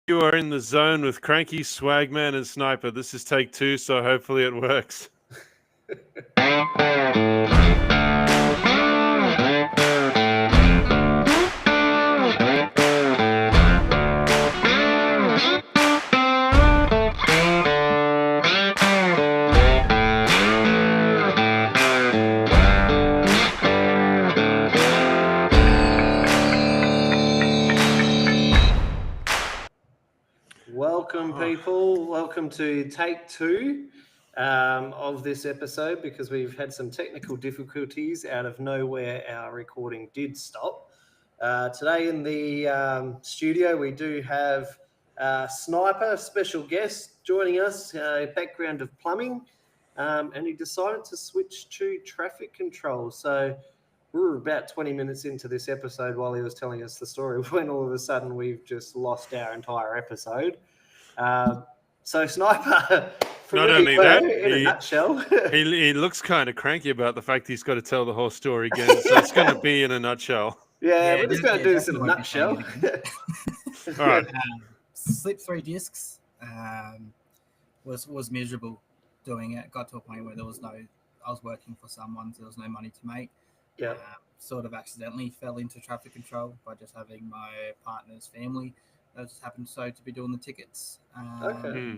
You are in the zone with Cranky, Swagman, and Sniper. This is take 2, so hopefully it works. Welcome, people. Welcome to take 2 of this episode because we've had some technical difficulties. Out of nowhere, our recording did stop. Today in the studio, we do have Sniper, special guest, joining us, background of plumbing, and he decided to switch to traffic control. So we were about 20 minutes into this episode while he was telling us the story when all of a sudden we've just lost our entire episode. So Sniper, Not only that, in a nutshell, he looks kind of cranky about the fact he's got to tell the whole story again. So it's going to be in a nutshell. Yeah, we're just going to do this in a nutshell. All right. Slipped 3 discs. Was miserable doing it. Got to a point where I was working for someone, so there was no money to make. Yeah. Sort of accidentally fell into traffic control by just having my partner's family. That just happened to be doing the tickets. Okay.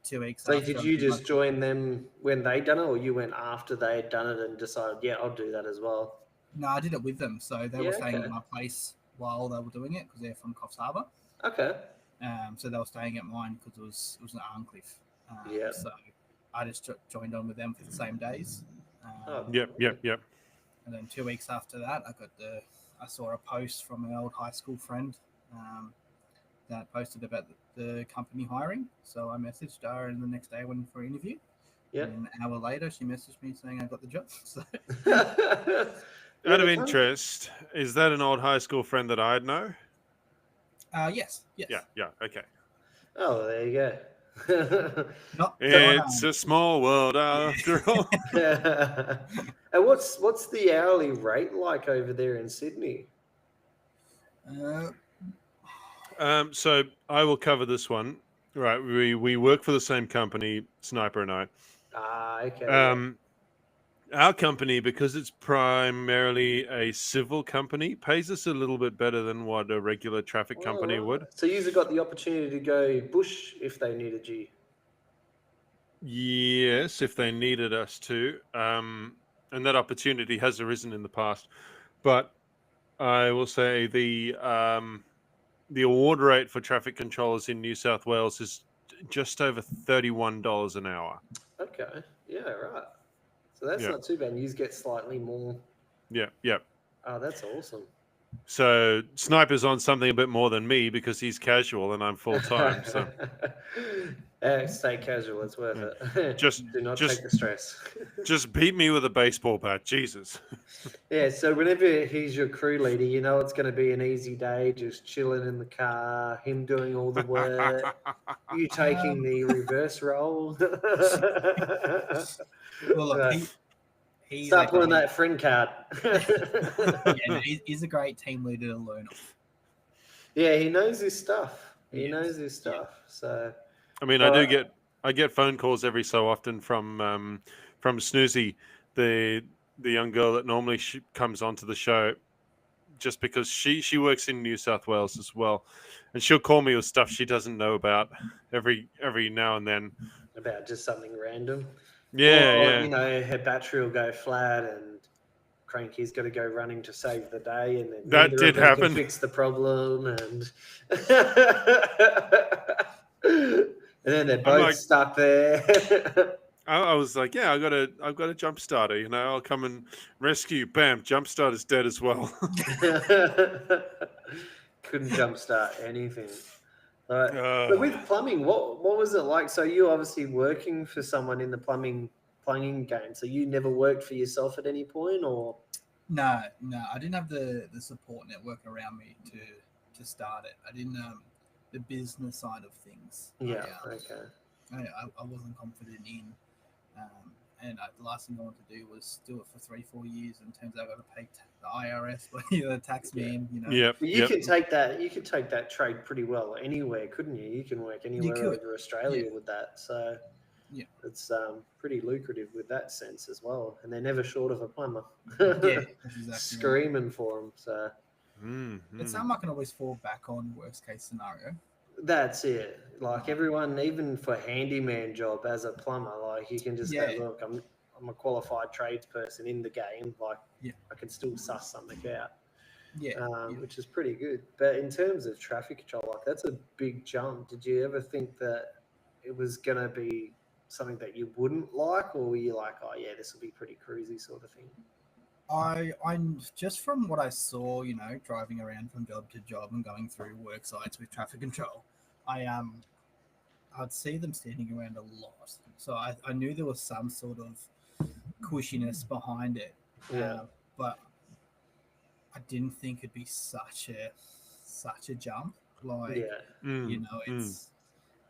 2 weeks. So did you just join them when they done it, or you went after they had done it and decided, yeah, I'll do that as well? No, I did it with them. So they were staying at my place while they were doing it because they're from Coffs Harbour. Okay. So they were staying at mine because it was an Arncliffe. So I just joined on with them for the same days. Yep. And then 2 weeks after that, I saw a post from an old high school friend that posted about the company hiring. So I messaged her, and the next day I went for an interview. Yeah. And an hour later, she messaged me saying I got the job. So. Out of interest, is that an old high school friend that I'd know? Yes. Yeah. Okay. Oh, there you go. It's a small world after all. And what's the hourly rate like over there in Sydney? So I will cover this one. Right, we work for the same company, Sniper and I. Okay. Our company, because it's primarily a civil company, pays us a little bit better than what a regular traffic company would. So you've got the opportunity to go bush if they needed you. Yes, if they needed us to. And that opportunity has arisen in the past. But I will say the award rate for traffic controllers in New South Wales is just over $31 an hour. Okay. Yeah, right. So that's not too bad. You get slightly more. Yeah. Oh, that's awesome. So Sniper's on something a bit more than me because he's casual and I'm full-time. So stay casual. It's worth it. Do not take the stress. Just beat me with a baseball bat. Jesus. Yeah, so whenever he's your crew leader, you know it's going to be an easy day, just chilling in the car, him doing all the work, you taking the reverse role. Well, look, start pulling that friend card. He's a great team leader to learn off. Yeah, he knows his stuff. Knows his stuff. So, I mean, I get phone calls every so often from Snoozy, the young girl that normally comes onto the show, just because she works in New South Wales as well, and she'll call me with stuff she doesn't know about every now and then. About just something random. Yeah. You know, her battery will go flat and Cranky's got to go running to save the day, and then that did happen. Fix the problem, and then they're both stuck there. I was like, yeah, I've got a jump starter. You know, I'll come and rescue. Bam, jump starter's dead as well. Couldn't jump start anything. But with plumbing, what was it like? So you obviously working for someone in the plumbing game. So you never worked for yourself at any point, or? No, I didn't have the support network around me to start it. I didn't the business side of things. Yeah. Okay. I wasn't confident the last thing I wanted to do was do it for 3-4 years, and turns out I got to pay the IRS, but the tax man, Yep. But you can take that. You could take that trade pretty well anywhere, couldn't you? You can work anywhere could, over Australia with that. So Yeah. it's pretty lucrative with that sense as well. And they're never short of a plumber. Yeah, that's exactly right. Screaming for them. So It's something I can always fall back on, worst case scenario. that's it. Like everyone, even for handyman job as a plumber, like you can just go, Yeah. look, I'm a qualified tradesperson in the game. Like Yeah. I can still suss something out. Yeah, Which is pretty good. But in terms of traffic control, like that's a big jump. Did you ever think that it was going to be something that you wouldn't like, or were you like, oh yeah, this will be pretty cruisy sort of thing? I'm just from what I saw, driving around from job to job and going through work sites with traffic control, I'd see them standing around a lot. So I knew there was some sort of cushiness behind it. Yeah. But I didn't think it'd be such a jump. Like,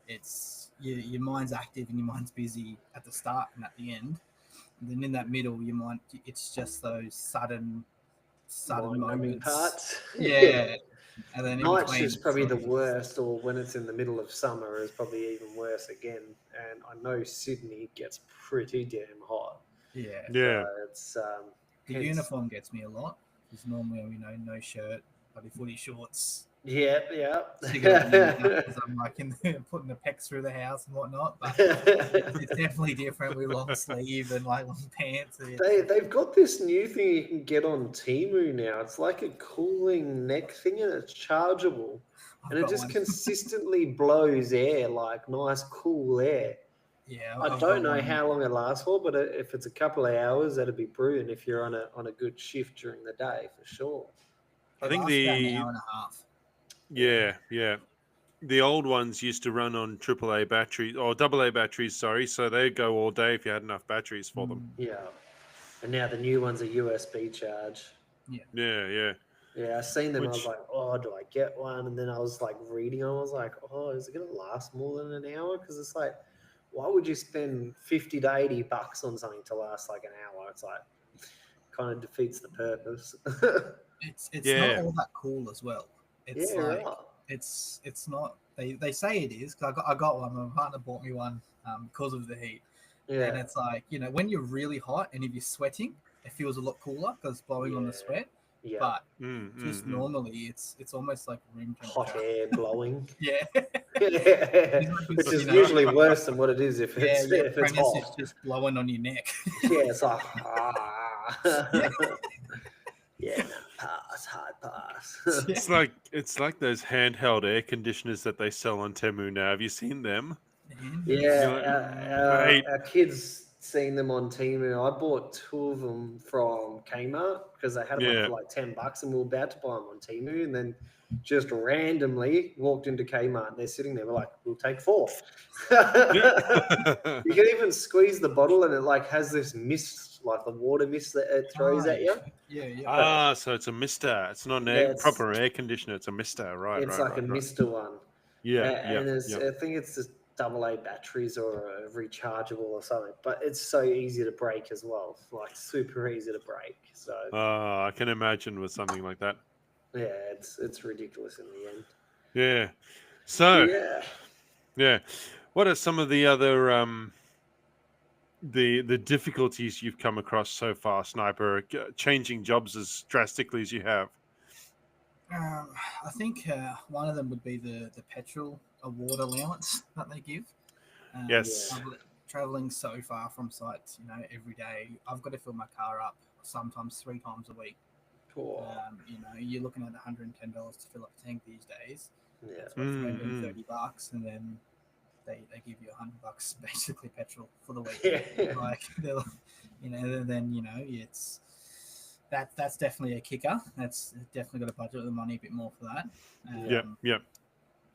it's your mind's active and your mind's busy at the start and at the end. And then in that middle, your mind, it's just those sudden moments. Parts. Yeah. And then Night's just probably the worst, or when it's in the middle of summer is probably even worse again. And I know Sydney gets pretty damn hot. Yeah. Yeah. So it's the uniform gets me a lot. Because normally, no shirt, bloody footy shorts. Yeah. Because I'm like putting the pecs through the house and whatnot. But it's definitely different with long sleeve and like long pants. They've got this new thing you can get on Temu now. It's like a cooling neck thing, and it's chargeable, and it just consistently blows air, like nice cool air. Yeah, I don't know how long it lasts for, but if it's a couple of hours, that'd be brilliant. If you're on a good shift during the day, for sure. I think about an hour and a half. Yeah. The old ones used to run on AAA batteries or AA batteries, sorry. So they'd go all day if you had enough batteries for them. Yeah. And now the new ones are USB charge. Yeah. Yeah, I seen them. I was like, oh, do I get one? And then I was like reading. I was like, oh, is it going to last more than an hour? Because it's like, why would you spend $50 to $80 on something to last like an hour? It's like, kind of defeats the purpose. It's not all that cool as well. It's right. It's not. They say it is, because I got one. My partner bought me one because of the heat. Yeah. And it's like, when you're really hot and if you're sweating, it feels a lot cooler because it's blowing on the sweat. Yeah. But just normally, it's almost like room temperature. Hot air blowing. Yeah. Which is usually worse than what it is if it's hot. It's just blowing on your neck. Yeah, it's like hard pass. It's like those handheld air conditioners that they sell on Temu now. Have you seen them? Yeah, our kids seen them on Temu. I bought 2 of them from Kmart because they had them for like $10, and we were about to buy them on Temu, and then just randomly walked into Kmart and they're sitting there. We're like, we'll take 4. You can even squeeze the bottle and it like has this mist, like the water mist that it throws at you. Yeah. So it's a mister. It's not an proper air conditioner. It's a mister, right? It's like a mister one. And I think it's just AA batteries or a rechargeable or something, but it's so easy to break as well, like super easy to break. So I can imagine with something like that. Yeah, it's ridiculous in the end. Yeah. So what are some of the other the difficulties you've come across so far, Sniper, changing jobs as drastically as you have? I think one of them would be the petrol award allowance that they give. Yes. Traveling so far from sites, every day, I've got to fill my car up sometimes 3 times a week. Cool. You're looking at $110 to fill up a tank these days. Yeah. That's $30, and then they give you $100 basically petrol for the week. It's that's definitely a kicker. That's definitely got to budget the money a bit more for that.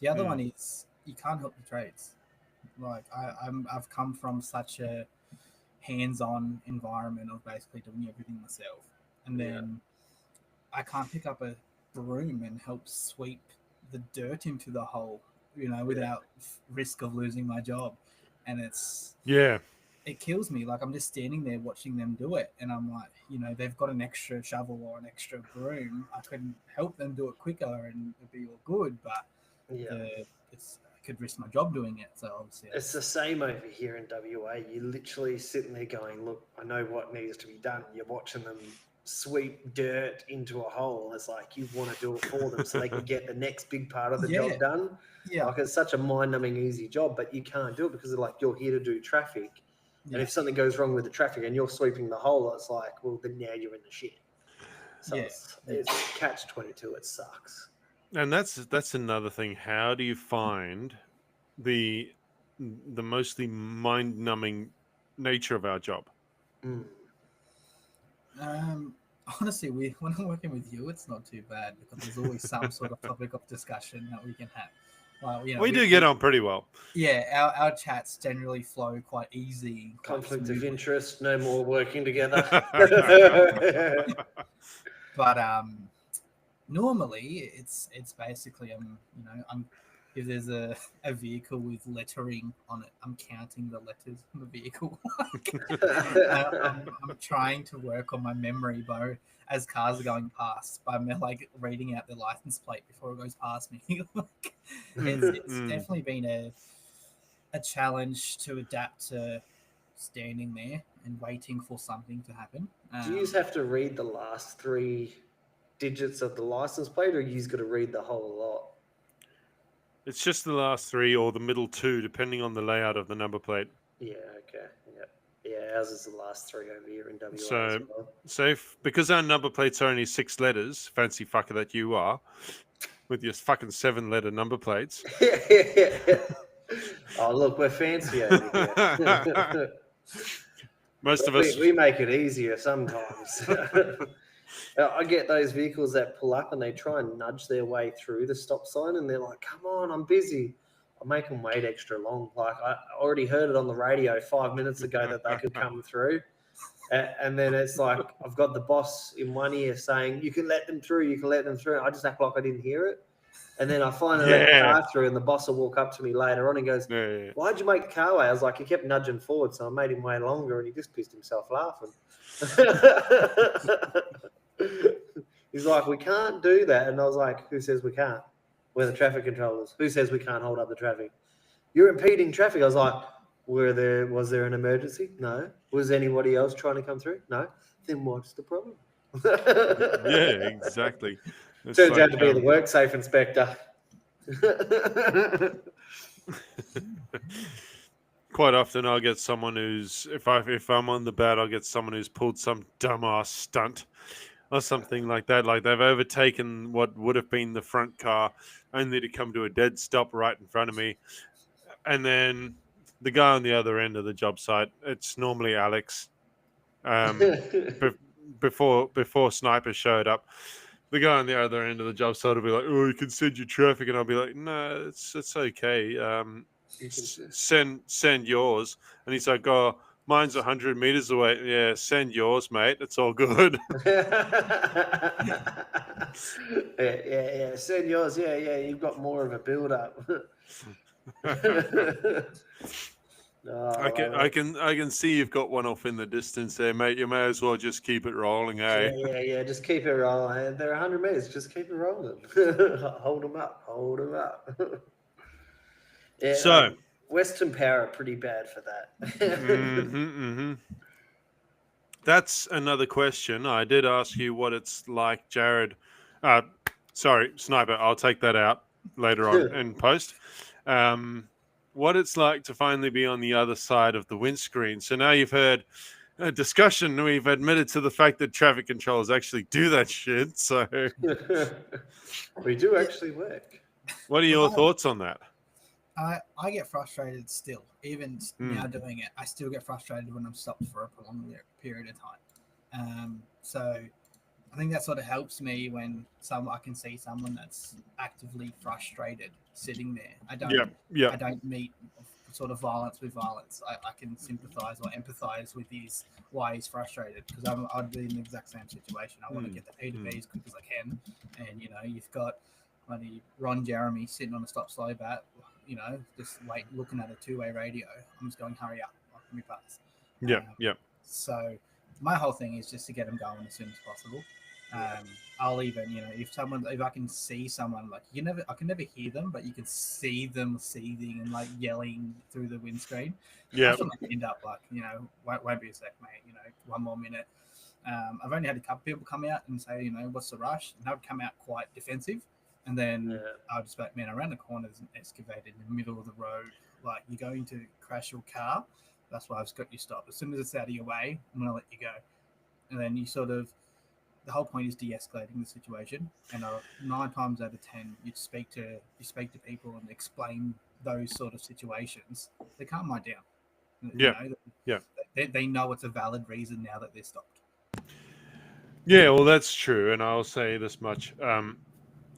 The other one is you can't help the trades. Like I've come from such a hands-on environment of basically doing everything myself, and then I can't pick up a broom and help sweep the dirt into the hole, without risk of losing my job. And it's it kills me. Like, I'm just standing there watching them do it, and I'm like, they've got an extra shovel or an extra broom. I can help them do it quicker, and it'd be all good. But I could risk my job doing it. So obviously, it's the same over here in WA. You're literally sitting there going, "Look, I know what needs to be done." You're watching them sweep dirt into a hole. It's like you want to do it for them so they can get the next big part of the job done. Yeah. Like, it's such a mind-numbing easy job, but you can't do it because like you're here to do traffic. And if something goes wrong with the traffic and you're sweeping the hole, it's like, well, then now you're in the shit. So it's catch-22. It sucks. And that's another thing. How do you find the mostly mind-numbing nature of our job? Honestly, when I'm working with you, it's not too bad because there's always some sort of topic of discussion that we can have. We do get on pretty well. Yeah, our chats generally flow quite easy. Conflict of interest, no more working together. But normally it's basically if there's a vehicle with lettering on it, I'm counting the letters on the vehicle. I'm trying to work on my memory as cars are going past by like reading out the license plate before it goes past me. It's definitely been a challenge to adapt to standing there and waiting for something to happen. Do you just have to read the last 3 digits of the license plate, or you got to read the whole lot? It's just the last 3 or the middle 2, depending on the layout of the number plate. Yeah, okay. Yeah, ours is the last 3 over here in WA So, as well. Because our number plates are only 6 letters, fancy fucker that you are, with your fucking 7-letter number plates. Oh, look, we're fancy over here. Most of us... We make it easier sometimes. I get those vehicles that pull up and they try and nudge their way through the stop sign, and they're like, "Come on, I'm busy." I make them wait extra long. Like, I already heard it on the radio 5 minutes ago that they could come through. And then it's like, I've got the boss in one ear saying, "You can let them through, you can let them through." I just act like I didn't hear it. And then I finally let the car through, and the boss will walk up to me later on and goes, "Why'd you make the car wait?" I was like, he kept nudging forward, so I made him wait longer, and he just pissed himself laughing. He's like, "We can't do that." And I was like, "Who says we can't? We're the traffic controllers. Who says we can't hold up the traffic? You're impeding traffic." I was like, was there an emergency? No. Was anybody else trying to come through? No. Then what's the problem? Yeah, exactly. It's Turns out to be the WorkSafe inspector. Quite often I'll get someone who's, if I'm on the bat, I'll get someone who's pulled some dumbass stunt or something like that. Like they've overtaken what would have been the front car only to come to a dead stop right in front of me. And then the guy on the other end of the job site, it's normally Alex. Before Sniper showed up, the guy on the other end of the job site will be like, "Oh, you can send your traffic," and I'll be like, "No, it's okay. Send yours." And he's like, "Oh, mine's 100 meters away." "Yeah, send yours, mate. It's all good." Yeah. Send yours. Yeah. You've got more of a build up. I can see you've got one off in the distance there, mate. You may as well just keep it rolling, eh? Yeah. Just keep it rolling. They're 100 meters. Just keep it rolling. Hold them up. Yeah. So Western Power are pretty bad for that. That's another question. I did ask you what it's like, Jared. Sorry, Sniper. I'll take that out later on in post. What it's like to finally be on the other side of the windscreen. So now you've heard a discussion. We've admitted to the fact that traffic controllers actually do that shit. So we do actually work. What are your thoughts on that? I get frustrated still. Even now doing it, I still get frustrated when I'm stopped for a prolonged period of time. So I think that sort of helps me when I can see someone that's actively frustrated sitting there. I don't meet sort of violence with violence. I can sympathize or empathize with why he's frustrated, because I'd be in the exact same situation. I want to get the P to B as quick as I can, and you've got Ron Jeremy sitting on a stop slow bat, just looking at a two-way radio. I'm just going, hurry up, let me pass. Yeah, yeah. So my whole thing is just to get them going as soon as possible. I'll even, if I can see someone, like I can never hear them, but you can see them seething and like yelling through the windscreen. Yeah. That's when I end up like, won't be a sec, mate. One more minute. I've only had a couple people come out and say, what's the rush? And they would come out quite defensive, and then I'll just be like, man, around the corner there's an excavator in the middle of the road. Like, you're going to crash your car. That's why I've got you stopped. As soon as it's out of your way, I'm going to let you go. And then you the whole point is de-escalating the situation. And 9 times out of 10, you speak to people and explain those sort of situations. They calm right down. Yeah. They know it's a valid reason now that they're stopped. Yeah, well, that's true. And I'll say this much.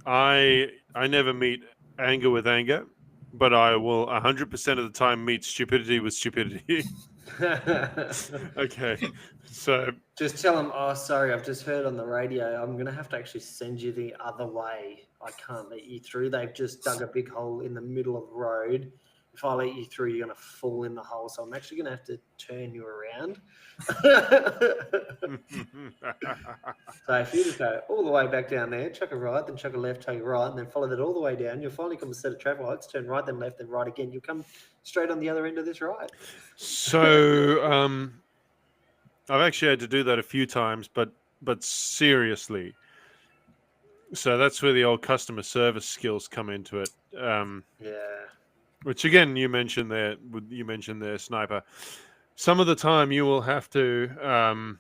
I never meet anger with anger, but I will 100% of the time meet stupidity with stupidity. Okay, so just tell them, oh, sorry, I've just heard on the radio, I'm going to have to actually send you the other way. I can't let you through. They've just dug a big hole in the middle of the road. If I let you through, you're going to fall in the hole. So I'm actually going to have to turn you around. So if you just go all the way back down there, chuck a right, then chuck a left, take a right, and then follow that all the way down, you'll finally come to a set of traffic lights, turn right, then left, then right again. You'll come straight on the other end of this ride. So I've actually had to do that a few times, but seriously. So that's where the old customer service skills come into it. Which again, you mentioned there, Sniper. Some of the time you will have to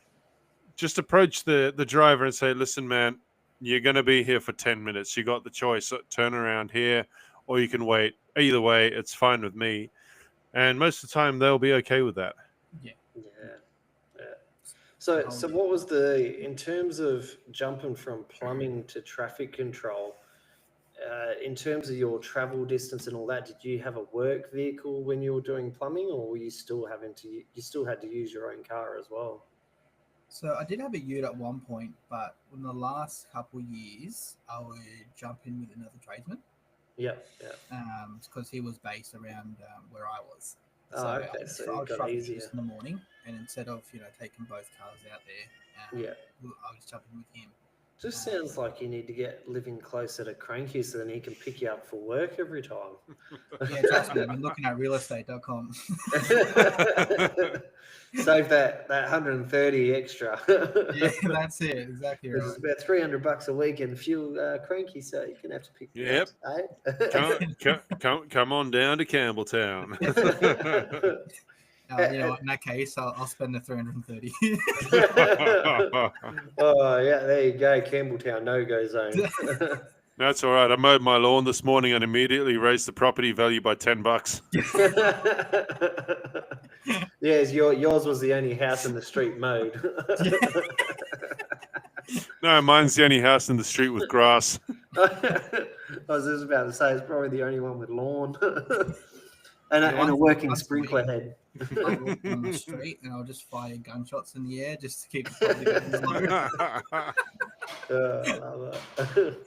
just approach the driver and say, listen, man, you're going to be here for 10 minutes. You got the choice, turn around here, or you can wait. Either way, it's fine with me. And most of the time they'll be okay with that. Yeah. So what was in terms of jumping from plumbing to traffic control, in terms of your travel distance and all that, did you have a work vehicle when you were doing plumbing, or were you still had to use your own car as well? So I did have a ute at one point, but in the last couple of years, I would jump in with another tradesman. Yeah. Because he was based around where I was. Okay. So I'll try easier in the morning, and instead of taking both cars out there, I was jumping with him. Just sounds like you need to get living closer to Cranky so then he can pick you up for work every time. Yeah, trust me, I've been looking at realestate.com. Save that 130 extra. Yeah, that's it. Exactly right. It's about $300 a week and fuel Cranky, so you can have to pick me up. Come on down to Campbelltown. In that case, I'll spend the 330. Oh, yeah, there you go. Campbelltown, no-go zone. That's all right. I mowed my lawn this morning and immediately raised the property value by $10. Yes, yours was the only house in the street mowed. No, mine's the only house in the street with grass. I was just about to say, it's probably the only one with lawn. And a working sprinkler head. I'll walk on the street and I'll just fire gunshots in the air just to keep the I love that.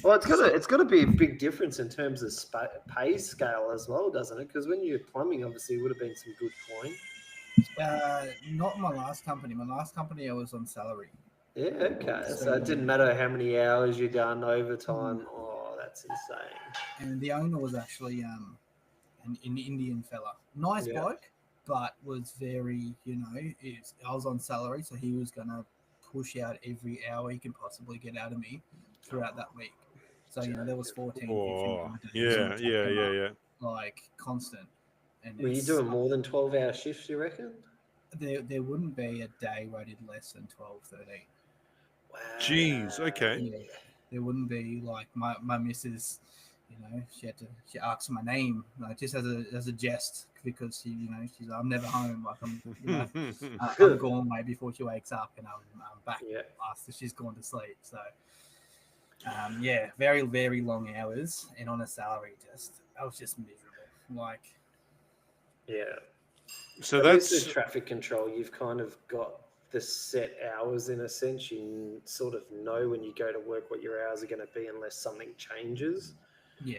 Well, it's got to be a big difference in terms of pay scale as well, doesn't it? Because when you're plumbing, obviously, it would have been some good coin. Not my last company. My last company, I was on salary. Yeah, okay. So it didn't matter how many hours you done overtime. Oh, that's insane. And the owner was actually an Indian fella. Nice bloke, but was very, I was on salary, so he was going to push out every hour he can possibly get out of me throughout that week. So, there was 14, 15 hours. Yeah. Like, constant. And were you doing more than 12-hour shifts, you reckon? There wouldn't be a day where I did less than 12, 13. Wow. Jeez, okay. Yeah, there wouldn't be, like, my missus... she asked my name, just as a jest, because she's I'm never home. Like I'm gone way before she wakes up, and I'm back after she's gone to sleep. So, very very long hours, and on a salary, I was just miserable. So that's the traffic control. You've kind of got the set hours in a sense. You sort of know when you go to work what your hours are going to be, unless something changes. Yeah.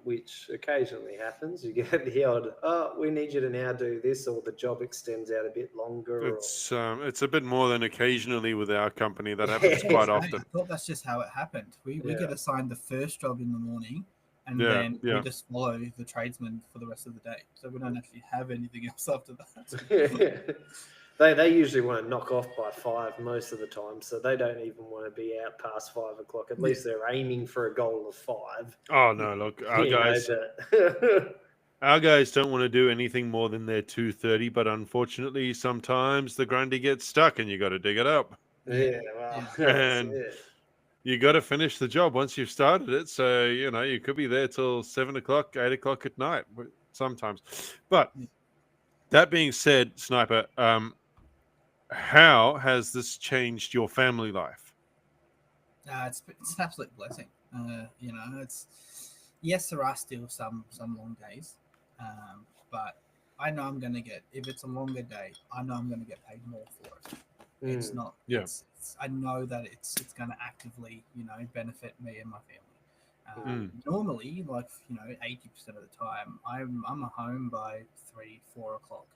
which occasionally happens. You get the odd, oh, we need you to now do this, or the job extends out a bit longer. It's a bit more than occasionally with our company. That happens quite I often. thought that's just how it happened. We Yeah. get assigned the first job in the morning, and Yeah, then yeah. we just follow the tradesman for the rest of the day. So we don't actually have anything else after that. They usually want to knock off by 5 most of the time, so they don't even want to be out past 5 o'clock. At least they're aiming for a goal of 5. Oh no, look, our You know, guys, but- our guys don't want to do anything more than their 2:30. But unfortunately, sometimes the Grundy gets stuck, and you got to dig it up. yeah, well, Yeah. that's And it. You got to finish the job once you've started it. So you could be there till 7 o'clock, 8 o'clock at night sometimes. But that being said, Sniper, how has this changed your family life? It's an absolute blessing. It's yes, there are still some long days, but I know I'm going to get, if it's a longer day, I know I'm going to get paid more for it. It's not. Yeah. I know that it's going to actively benefit me and my family. Normally, 80% of the time, I'm home by 3-4 o'clock.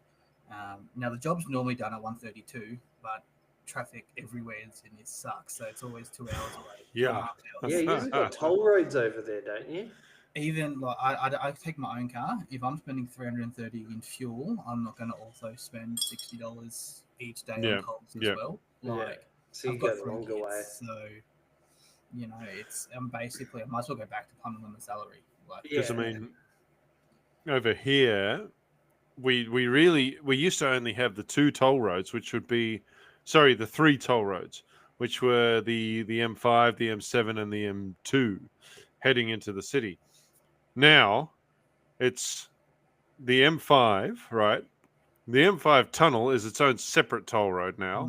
Now the job's normally done at 1:32, but traffic everywhere in Sydney sucks, so it's always 2 hours away. Yeah. 2.5 hours. Yeah, you've got toll roads over there, don't you? Even like I take my own car. If I'm spending $330 in fuel, I'm not going to also spend $60 each day Yeah, on tolls as yeah. well. Yeah. So you I've go got the 3 longer kids, way. so I'm basically I might as well go back to unlimited salary. Because I mean, over here, we used to only have the 2 toll roads, which would be, the 3 toll roads, which were the M5, the M7, and the M2, heading into the city. Now, it's the M5, right? The M5 tunnel is its own separate toll road now.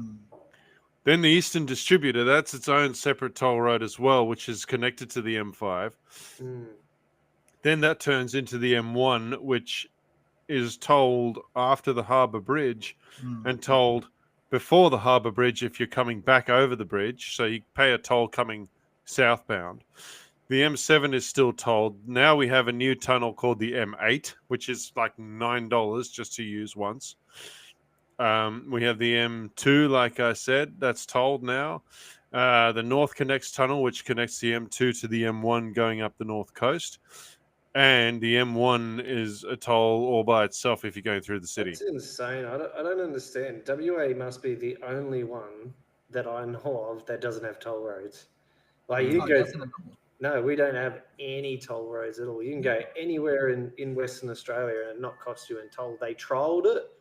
Then the Eastern Distributor, that's its own separate toll road as well, which is connected to the M5. Then that turns into the M1, which is tolled after the Harbour Bridge and tolled before the Harbour Bridge if you're coming back over the bridge. So you pay a toll coming southbound. The M7 is still tolled. Now we have a new tunnel called the M8, which is like $9 just to use once. We have the M2, like I said, that's tolled now. The North Connects tunnel, which connects the M2 to the M1 going up the North Coast. And the M1 is a toll all by itself if you're going through the city. That's insane. I don't understand. WA must be the only one that I know of that doesn't have toll roads. Like you go. No, we don't have any toll roads at all. You can go anywhere in Western Australia and not cost you in toll. They trialled it.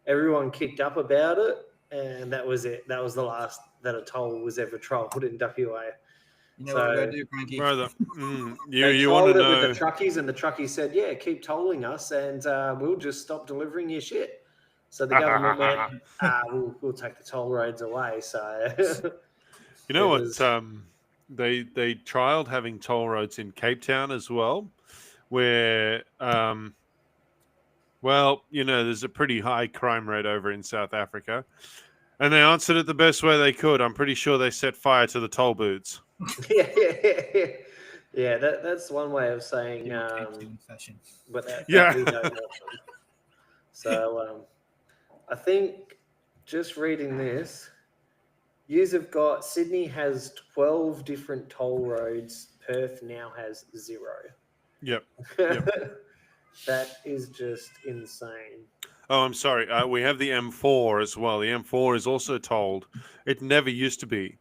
Everyone kicked up about it, and that was it. That was the last that a toll was ever trialled in WA. You know what we're going to do, Frankie? Brother, They you want to trialled it know? with the truckies, and the truckies said, "Yeah, keep tolling us, and we'll just stop delivering your shit." So the government went, "We'll take the toll roads away." So you know what? was- They trialed having toll roads in Cape Town as well, where there's a pretty high crime rate over in South Africa, and they answered it the best way they could. I'm pretty sure they set fire to the toll booths. yeah, that's one way of saying. But that we don't want them. So I think just reading this. You've got Sydney has 12 different toll roads. Perth now has 0. Yep. That is just insane. Oh, I'm sorry. We have the M4 as well. The M4 is also tolled. It never used to be.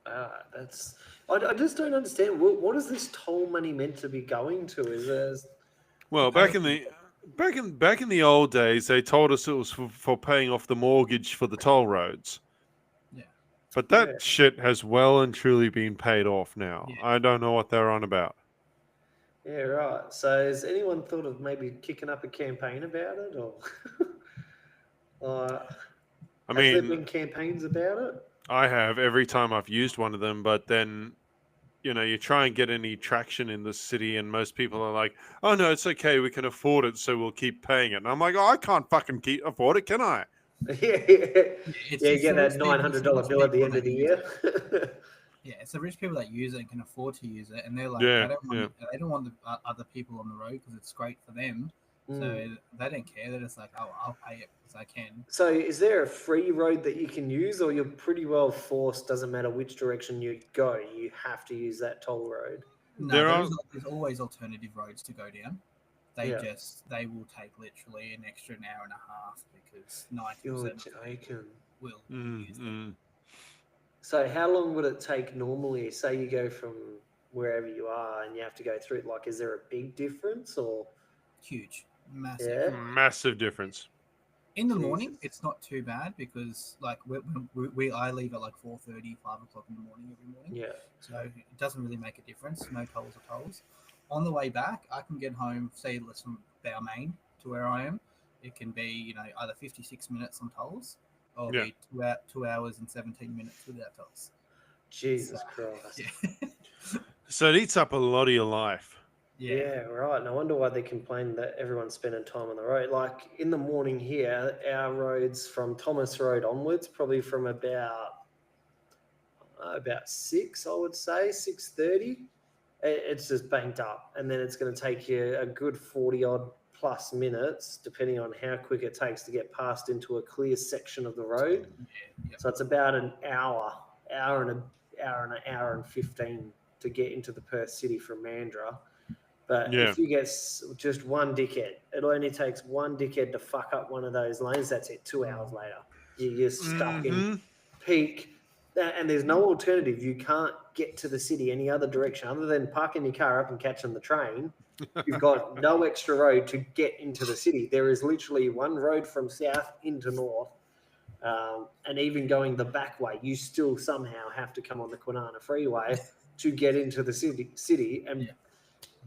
That's. I just don't understand. What is this toll money meant to be going to? Well, back in the old days, they told us it was for paying off the mortgage for the toll roads. But that shit has well and truly been paid off now. Yeah. I don't know what they're on about. Yeah, right. So has anyone thought of maybe kicking up a campaign about it? Or I have there mean, been campaigns about it? I have every time I've used one of them, but then, you try and get any traction in the city and most people are like, oh, no, it's okay. We can afford it, so we'll keep paying it. And I'm like, oh, I can't fucking afford it, can I? You get that $900 bill at the end of the year. Yeah, it's the rich people that use it and can afford to use it, and they're like, Yeah, they don't want the other people on the road because it's great for them. So they don't care. They're just like, oh, I'll pay it because I can. So is there a free road that you can use, or you're pretty well forced, doesn't matter which direction you go, you have to use that toll road? No, there's always alternative roads to go down. They will take literally an extra an hour and a half because 90% will use them. So how long would it take normally? Say you go from wherever you are and you have to go through it. Like, is there a big difference or? Huge, massive, massive difference. In the morning, it's not too bad because like I leave at like 4:30, 5 o'clock in the morning every morning. Yeah. So it doesn't really make a difference. No tolls or tolls. On the way back, I can get home, say, from Balmain to where I am. It can be, either 56 minutes on tolls or be 2 hours and 17 minutes without tolls. Jesus Christ. Yeah. So it eats up a lot of your life. Yeah, right. No wonder why they complain that everyone's spending time on the road. Like in the morning here, our roads from Thomas Road onwards, probably from about 6, I would say, 6:30. It's just banked up, and then it's going to take you a good 40 odd plus minutes, depending on how quick it takes to get past into a clear section of the road. So it's about an hour and 15 to get into the Perth city from Mandurah. But if you get just one dickhead, it only takes one dickhead to fuck up one of those lanes. That's it. 2 hours later, you're stuck in peak. And there's no alternative. You can't get to the city any other direction other than parking your car up and catching the train. You've got no extra road to get into the city. There is literally one road from south into north. And even going the back way, you still somehow have to come on the Kwinana Freeway to get into the city. And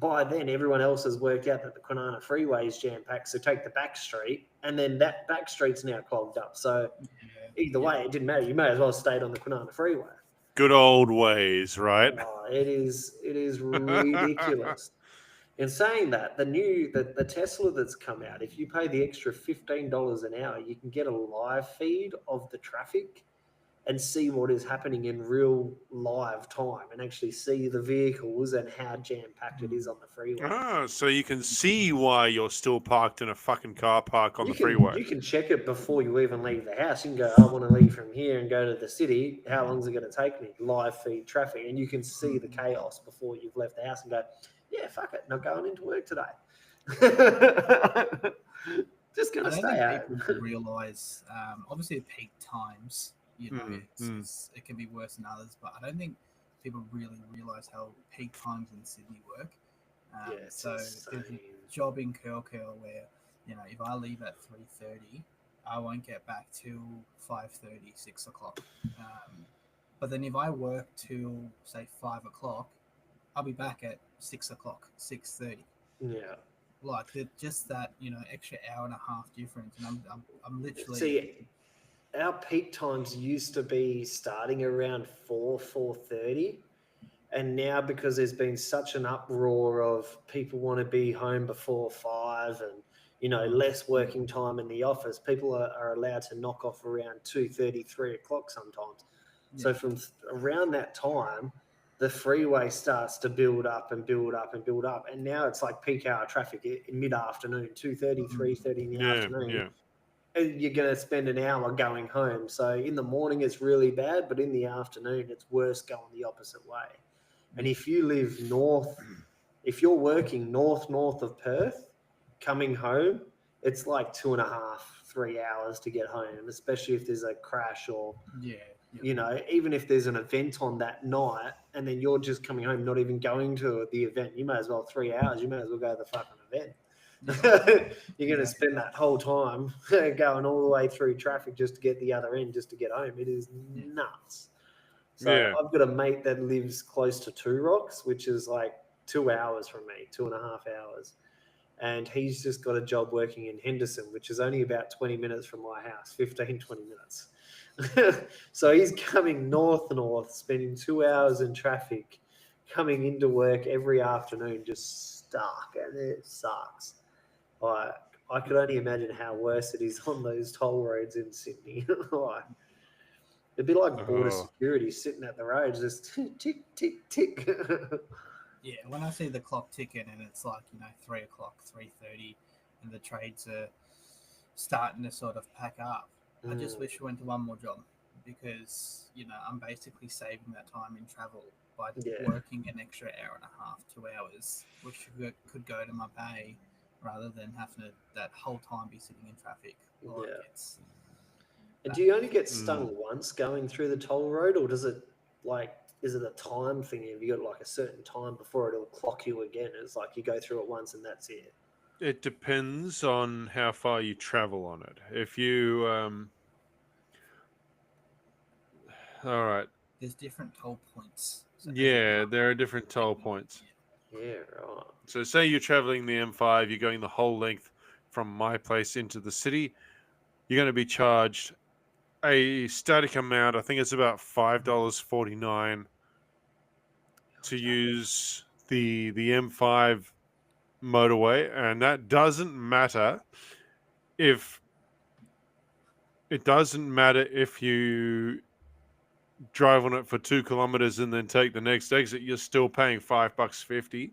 by then, everyone else has worked out that the Kwinana Freeway is jam-packed, so take the back street, and then that back street's now clogged up. So either way, it didn't matter. You may as well have stayed on the Kwinana Freeway. Good old ways, right? Oh, it is ridiculous. In saying that, the Tesla that's come out, if you pay the extra $15 an hour, you can get a live feed of the traffic and see what is happening in real live time and actually see the vehicles and how jam-packed it is on the freeway. Ah, so you can see why you're still parked in a fucking car park on the freeway. You can check it before you even leave the house. You can go, I want to leave from here and go to the city. How long is it going to take me? Live feed traffic. And you can see the chaos before you've left the house and go, yeah, fuck it, not going into work today. Just going to stay out. People realise, obviously at peak times, it can be worse than others, but I don't think people really realise how peak times in Sydney work. So there's a job in Curl where, if I leave at 3:30, I won't get back till 5:30, 6 o'clock. But then if I work till, say, 5 o'clock, I'll be back at 6 o'clock, 6:30. Yeah. Like just that, extra hour and a half difference, and I'm literally. See, our peak times used to be starting around 4:30, and now because there's been such an uproar of people want to be home before 5 and less working time in the office, people are allowed to knock off around 2:30, 3 o'clock sometimes. Yeah. So from around that time, the freeway starts to build up and build up and build up, and now it's like peak hour traffic in mid-afternoon, 2:30, 3:30 in the afternoon. Yeah. And you're going to spend an hour going home. So in the morning, it's really bad, but in the afternoon, it's worse going the opposite way. And if you live north, if you're working north of Perth, coming home, it's like 2.5, 3 hours to get home, especially if there's a crash or, even if there's an event on that night and then you're just coming home, not even going to the event, you may as well 3 hours, you may as well go to the fucking event. You're going to spend that whole time going all the way through traffic just to get the other end, just to get home. It is nuts. So I've got a mate that lives close to Two Rocks, which is like 2 hours from me, 2.5 hours. And he's just got a job working in Henderson, which is only about 20 minutes from my house, 15, 20 minutes. So he's coming north, spending 2 hours in traffic, coming into work every afternoon, just stuck, and it sucks. I could only imagine how worse it is on those toll roads in Sydney. It'd be like border Oh. security sitting at the road, just tick, tick, tick. Yeah, when I see the clock ticking and it's like 3 o'clock, 3:30, and the trades are starting to sort of pack up, I just wish we went to one more job because I'm basically saving that time in travel by Yeah. working an extra hour and a half, 2 hours, which could go to my pay rather than having to that whole time be sitting in traffic. Like, Yeah. it's And do you only get stung once going through the toll road, or does it is it a time thing? Have you got like a certain time before it'll clock you again? It's like you go through it once and that's it. It depends on how far you travel on it. If you, all right, there's different toll points. So yeah, there are different toll points. Yeah, right. So say you're traveling the M5, you're going the whole length from my place into the city, you're going to be charged a static amount. I think it's about $5.49 to use the M5 motorway, and that doesn't matter if you drive on it for 2 kilometers and then take the next exit. You're still paying $5.50,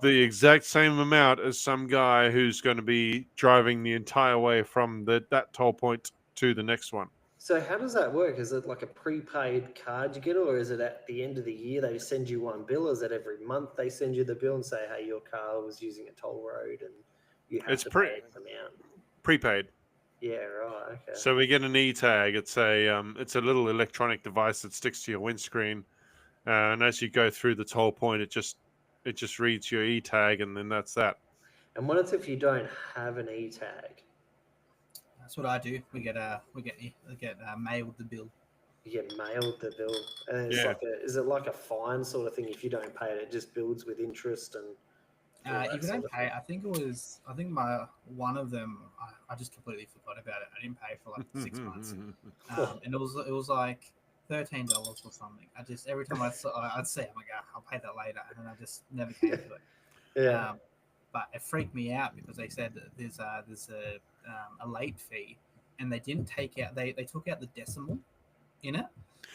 the exact same amount as some guy who's going to be driving the entire way from that toll point to the next one. So how does that work? Is it like a prepaid card you get, or is it at the end of the year they send you one bill? Is it every month they send you the bill and say, hey, your car was using a toll road and you have to pay X amount? Prepaid. Yeah, right. Okay. So we get an e-tag. It's a little electronic device that sticks to your windscreen, and as you go through the toll point, it just reads your e-tag, and then that's that. And what if you don't have an e-tag? That's what I do. We get mailed the bill. You get mailed the bill, and it's is it like a fine sort of thing? If you don't pay it, it just builds with interest and. If you don't pay, I think one of them, I just completely forgot about it. I didn't pay for like 6 months, and it was like $13 or something. I just every time I'd see, I'm like, I'll pay that later, and then I just never came to it. Yeah. But it freaked me out because they said that there's a late fee, and they didn't take out they took out the decimal in it.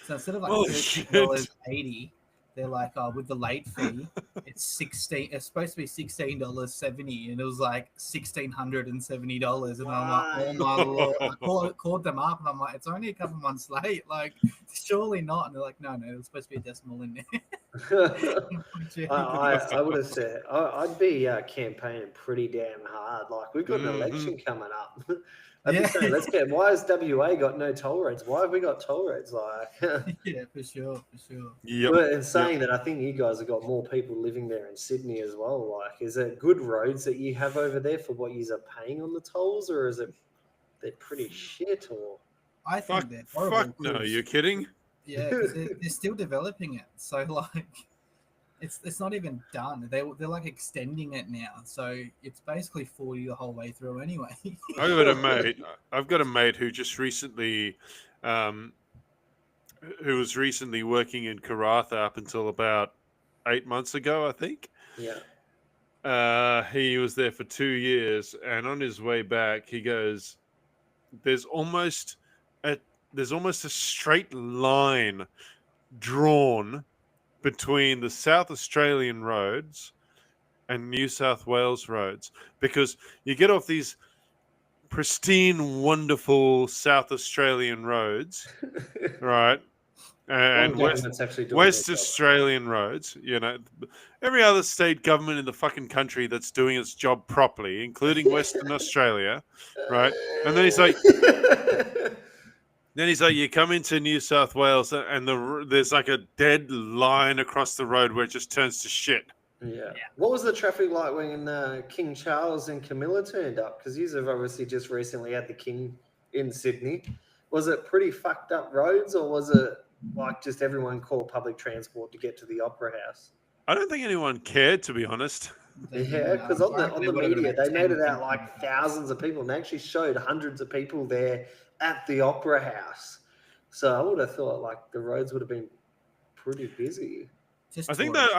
So instead of like $13.80, they're like, with the late fee, it's supposed to be $16.70, and it was like $1,670, and I'm like, oh my lord! I called them up, and I'm like, it's only a couple months late, like surely not. And they're like, no, there's supposed to be a decimal in there. I would have said I'd be campaigning pretty damn hard. Like we've got an election coming up. I'd be saying, why has WA got no toll roads? Why have we got toll roads? Like, yeah, for sure. Yep. But in saying that, I think you guys have got more people living there in Sydney as well. Like, is it good roads that you have over there for what you are paying on the tolls, or is it they're pretty shit? Or I think they're horrible. Fuck no, you're kidding? Yeah, because they're still developing it. So like, it's not even done. They're like extending it now, so it's basically 40 the whole way through anyway. I've got a mate who just recently, who was recently working in Karratha up until about 8 months ago, I think. Yeah. He was there for 2 years, and on his way back, he goes, "There's almost a straight line drawn between the South Australian roads and New South Wales roads, because you get off these pristine, wonderful South Australian roads, right? And West Australian roads, every other state government in the fucking country that's doing its job properly, including Western Australia, right? And then he's like, you come into New South Wales and there's like a dead line across the road where it just turns to shit. Yeah. What was the traffic like when King Charles and Camilla turned up? Because you have obviously just recently had the King in Sydney. Was it pretty fucked up roads, or was it like just everyone called public transport to get to the Opera House? I don't think anyone cared, to be honest. Yeah, because on the media, they made it out like thousands of people, and they actually showed hundreds of people there at the Opera House. So I would have thought like the roads would have been pretty busy. I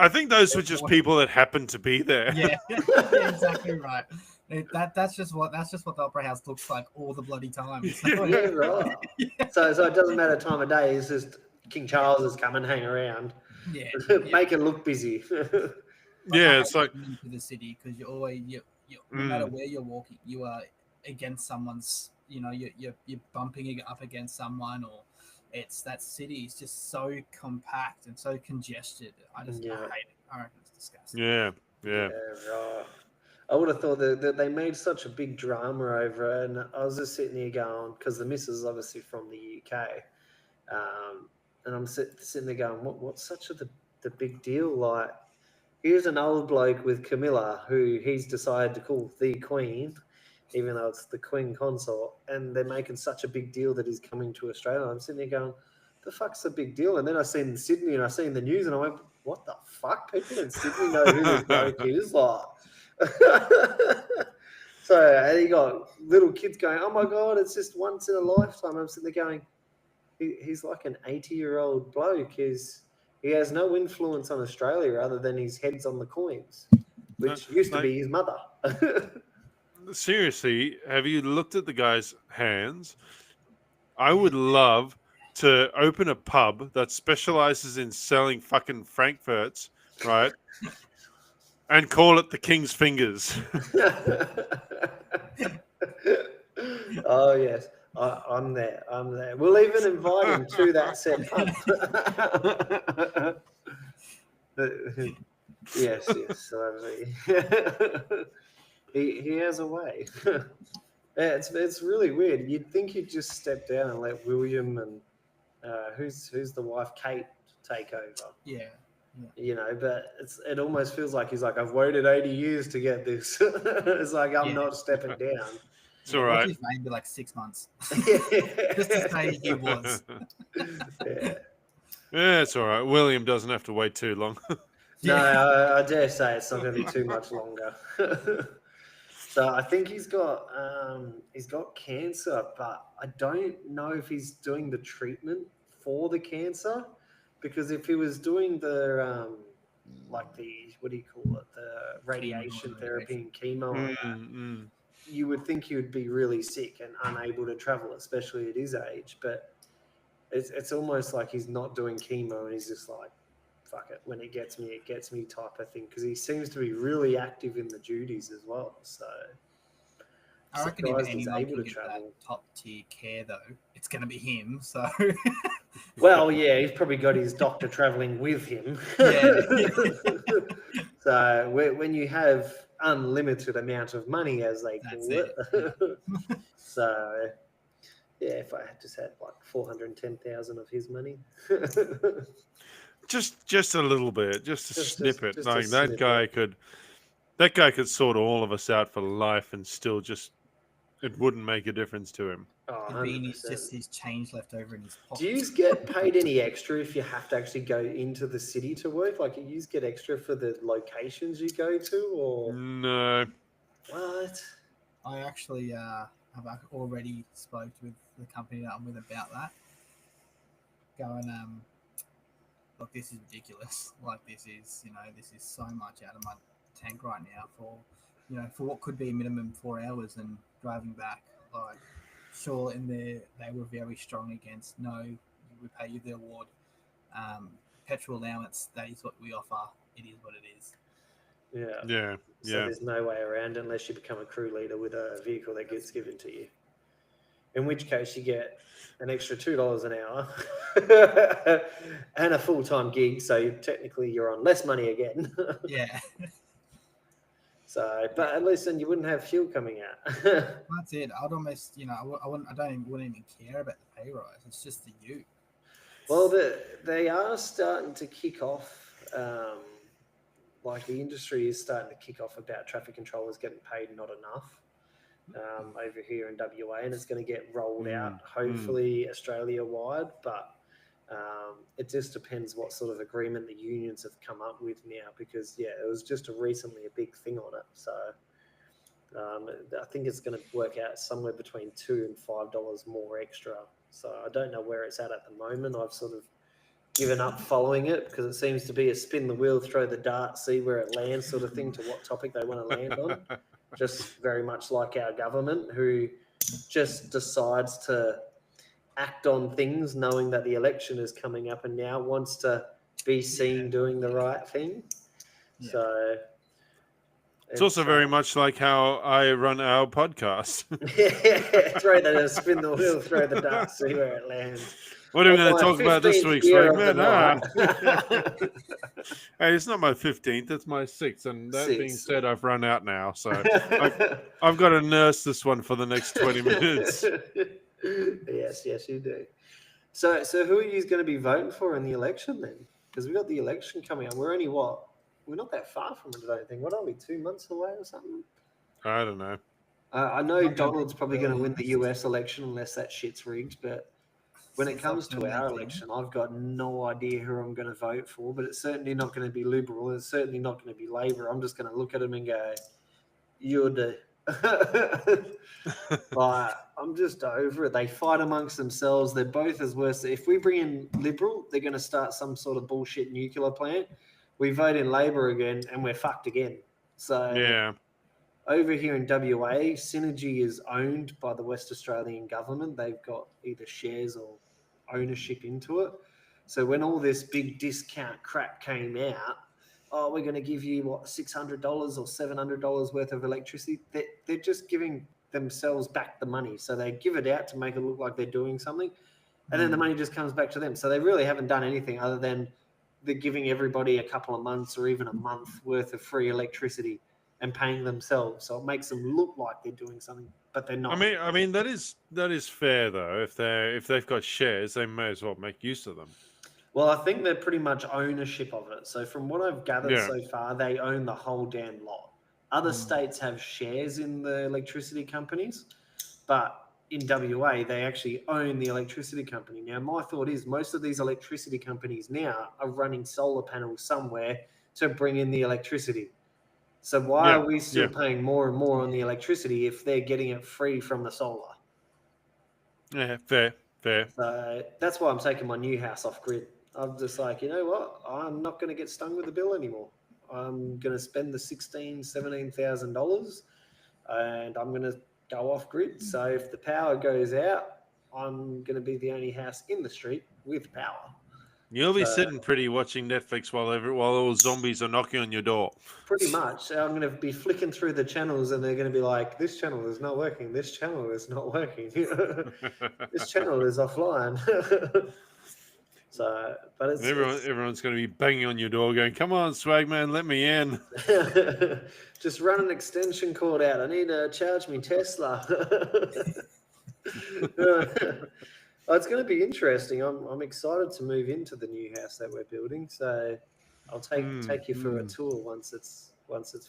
think those were just people that happened to be there. Yeah, exactly right. That's just what the Opera House looks like all the bloody time. So, Yeah, right. So it doesn't matter time of day. It's just King Charles is coming, hang around, yeah. make it look busy. Yeah, I it's hate like coming into the city because you're always no matter where you're walking, you are against someone's. You know, you're bumping up against someone, or it's that city is just so compact and so congested. I hate it. I reckon it's disgusting. yeah. Right. I would have thought that they made such a big drama over it, and I was just sitting here going, because the missus is obviously from the UK, and I'm sitting there going, what's such the big deal? Like, here's an old bloke with Camilla who he's decided to call the Queen, even though it's the Queen Consort, and they're making such a big deal that he's coming to Australia. I'm sitting there going, the fuck's the big deal? And then I seen Sydney and I seen the news and I went, what the fuck? People in Sydney know who this bloke is? Like, so and you got little kids going, oh my God, it's just once in a lifetime. I'm sitting there going, he's like an 80-year-old bloke. He has no influence on Australia other than his head's on the coins, which used to be his mother. Seriously, have you looked at the guy's hands? I would love to open a pub that specializes in selling fucking Frankfurts, right? And call it the King's Fingers. Oh, yes. I'm there. We'll even invite him to that set pub. Yes. He has a way. Yeah, it's really weird. You'd think he'd just step down and let William and who's the wife, Kate, take over. Yeah. You know, but it almost feels like he's like, I've waited 80 years to get this. It's like I'm not stepping down. It's all right. Maybe like 6 months. Yeah. Just to say he was. Yeah. Yeah, it's all right. William doesn't have to wait too long. No, I dare say it's not going to be too much longer. So I think he's got cancer, but I don't know if he's doing the treatment for the cancer, because if he was doing the like the what do you call it, the radiation therapy and chemo, and that, you would think he would be really sick and unable to travel, especially at his age. But it's almost like he's not doing chemo and he's just like, fuck it, when it gets me type of thing, because he seems to be really active in the duties as well. So I reckon if anyone can get that top tier care, though, it's going to be him. So, well, yeah, he's probably got his doctor traveling with him. Yeah. So when you have unlimited amount of money, as they call it. So yeah, if I had just had like 410,000 of his money. Just a little bit, just a snippet. just like a that snippet. guy could sort all of us out for life, and still just it wouldn't make a difference to him. Oh, It's just his change left over in his pocket. Do you get paid any extra if you have to actually go into the city to work? Like, you get extra for the locations you go to, or No. what? I actually have already spoke with the company that I'm with about that. Going, look, this is ridiculous. Like, this is so much out of my tank right now for what could be a minimum 4 hours and driving back. Like, sure, they were very strong against we pay you the award. Petrol allowance, that is what we offer. It is what it is. Yeah. So there's no way around unless you become a crew leader with a vehicle that gets given to you. In which case you get an extra $2 an hour and a full-time gig. So technically you're on less money again. Yeah. So, but at least then you wouldn't have fuel coming out. That's it. I'd almost, I wouldn't even care about the pay rise. It's just the youth. Well, they are starting to kick off. Like, the industry is starting to kick off about traffic controllers getting paid not enough over here in WA, and it's going to get rolled out, hopefully Australia-wide, but it just depends what sort of agreement the unions have come up with now, because, it was just recently a big thing on it. So I think it's going to work out somewhere between $2 and $5 more extra. So I don't know where it's at the moment. I've sort of given up following it, because it seems to be a spin the wheel, throw the dart, see where it lands sort of thing, to what topic they want to land on. just very much like our government, who just decides to act on things knowing that the election is coming up and now wants to be seen doing the right thing. Yeah. So It's also very much like how I run our podcast. throw the spin the wheel, throw the dart, see where it lands. What are we going to My talk about this 15th week, year of Swagman? the night. Hey, it's not my 15th, it's my 6th. And that being Six. said, I've run out now. So I've got to nurse this one for the next 20 minutes. Yes, you do. So who are you going to be voting for in the election then? Because we've got the election coming up. We're only what? We're not that far from it, I don't think. What are we, 2 months away or something? I don't know. I know Donald's probably going to win the US election unless that shit's rigged, but when it comes to our election, I've got no idea who I'm going to vote for, but it's certainly not going to be Liberal. It's certainly not going to be Labor. I'm just going to look at them and go, you're the... Like, I'm just over it. They fight amongst themselves. They're both as worse. If we bring in Liberal, they're going to start some sort of bullshit nuclear plant. We vote in Labor again, and we're fucked again. So Yeah. over here in WA, Synergy is owned by the West Australian government. They've got either shares or ownership into it. So when all this big discount crap came out, oh, we're going to give you, what, $600 or $700 worth of electricity. They're just giving themselves back the money. So they give it out to make it look like they're doing something. And then the money just comes back to them. So they really haven't done anything other than they're giving everybody a couple of months or even a month worth of free electricity and paying themselves. So it makes them look like they're doing something, but they're not. I mean that is fair though. If they've got shares, they may as well make use of them. Well, I think they're pretty much ownership of it. So from what I've gathered Yeah. so far, they own the whole damn lot. Other states have shares in the electricity companies, but in WA, they actually own the electricity company. Now, my thought is most of these electricity companies now are running solar panels somewhere to bring in the electricity. So why Yeah, are we still yeah. paying more and more on the electricity if they're getting it free from the solar? Yeah, fair. So that's why I'm taking my new house off grid. I'm just like, you know what? I'm not going to get stung with the bill anymore. I'm going to spend the $17,000 and I'm going to go off grid. So if the power goes out, I'm going to be the only house in the street with power. You'll be So- sitting pretty watching Netflix while all zombies are knocking on your door. Pretty much. I'm going to be flicking through the channels and they're going to be like, this channel is not working. This channel is not working. This channel is offline. So, but it's Everyone's going to be banging on your door, going, "Come on, Swagman, let me in." just run an extension cord out. I need to charge me Tesla. It's going to be interesting. I'm excited to move into the new house that we're building. So I'll take you for a tour once it's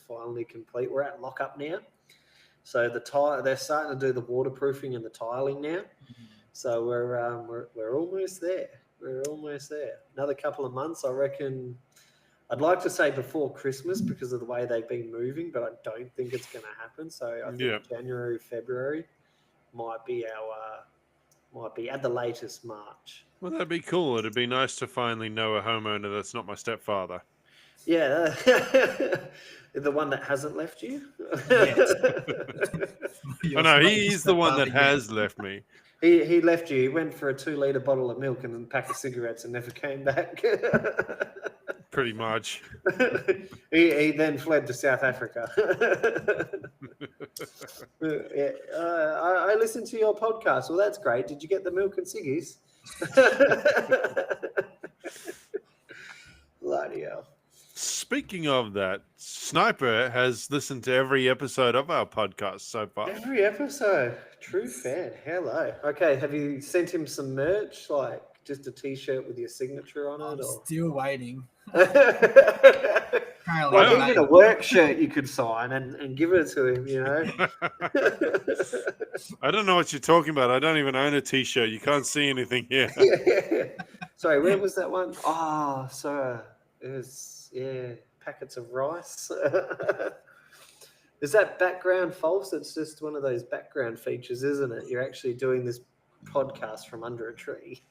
finally complete. We're at lockup now. So they're starting to do the waterproofing and the tiling now. So we're almost there. We're almost there. Another couple of months, I reckon. I'd like to say before Christmas because of the way they've been moving, but I don't think it's going to happen. So I think January, February might be at the latest March. Well, that'd be cool. It'd be nice to finally know a homeowner that's not my stepfather. Yeah, the one that hasn't left you. Oh no, he's the one that has left me. He left you. He went for a 2-litre bottle of milk and a pack of cigarettes and never came back. Pretty much. He then fled to South Africa. Yeah, I listened to your podcast. Well, that's great. Did you get the milk and ciggies? Bloody hell. Speaking of that, Sniper has listened to every episode of our podcast so far. Every episode. True fan. Hello. Okay, have you sent him some merch, like just a T-shirt with your signature on I'm it? Or? still waiting. Like Apparently, I'm even late. a work shirt you could sign and give it to him, you know? I don't know what you're talking about. I don't even own a T-shirt. You can't see anything here. Sorry, where was that one? Oh, sorry. It was, packets of rice. Is that background false? It's just one of those background features, isn't it? You're actually doing this podcast from under a tree.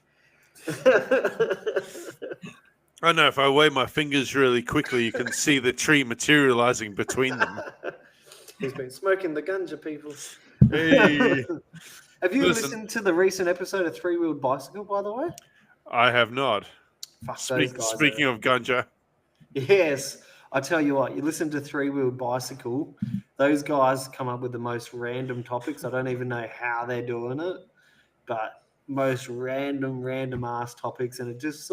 I know if I wave my fingers really quickly, you can see the tree materializing between them. He's been smoking the ganja, people. Hey, Have you Listen. listened to the recent episode of Three Wheeled Bicycle, by the way? I have not. Fuck, those guys Speaking of ganja, Yes, I tell you what, you listen to Three Wheeled Bicycle, those guys come up with the most random topics. I don't even know how they're doing it, but most random ass topics, and it just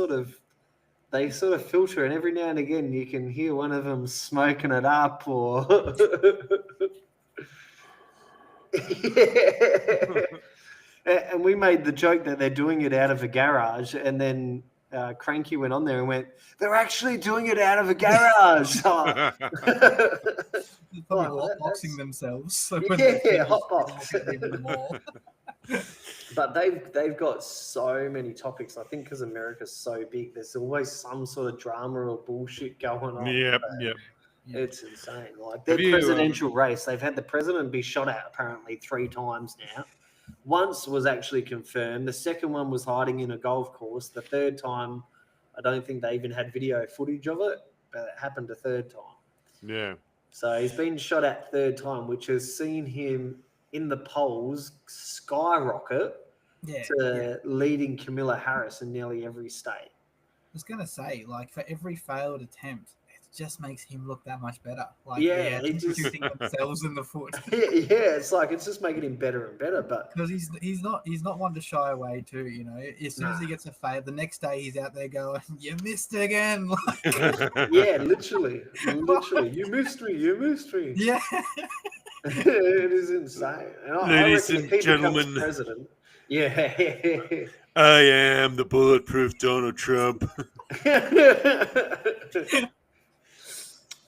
they sort of filter, and every now and again you can hear one of them smoking it up or yeah. And we made the joke that they're doing it out of a garage, and then Cranky went on there and went, "They're actually doing it out of a garage." They're probably Oh, hotboxing themselves. So Yeah, hotbox. even more. But they've got so many topics. I think because America's so big, there's always some sort of drama or bullshit going on. yep. It's insane. Like their Have you, presidential race, they've had the president be shot at apparently 3 times now. Once was actually confirmed. The second one was hiding in a golf course. The third time, I don't think they even had video footage of it, but it happened a third time. Yeah. So he's been shot at third time, which has seen him in the polls skyrocket to leading Camilla Harris in nearly every state. I was gonna say, like, for every failed attempt, it just makes him look that much better. Like, Yeah, they're it just- shooting themselves in the foot. Yeah, it's like it's just making him better and better. But Because he's not one to shy away too. You know, as soon as he Nah. gets a fail, the next day he's out there going, "You missed again." Like, yeah, literally, you missed me. yeah, It is insane. And Ladies reckon and if he becomes gentlemen. president. Yeah. I am the bulletproof Donald Trump.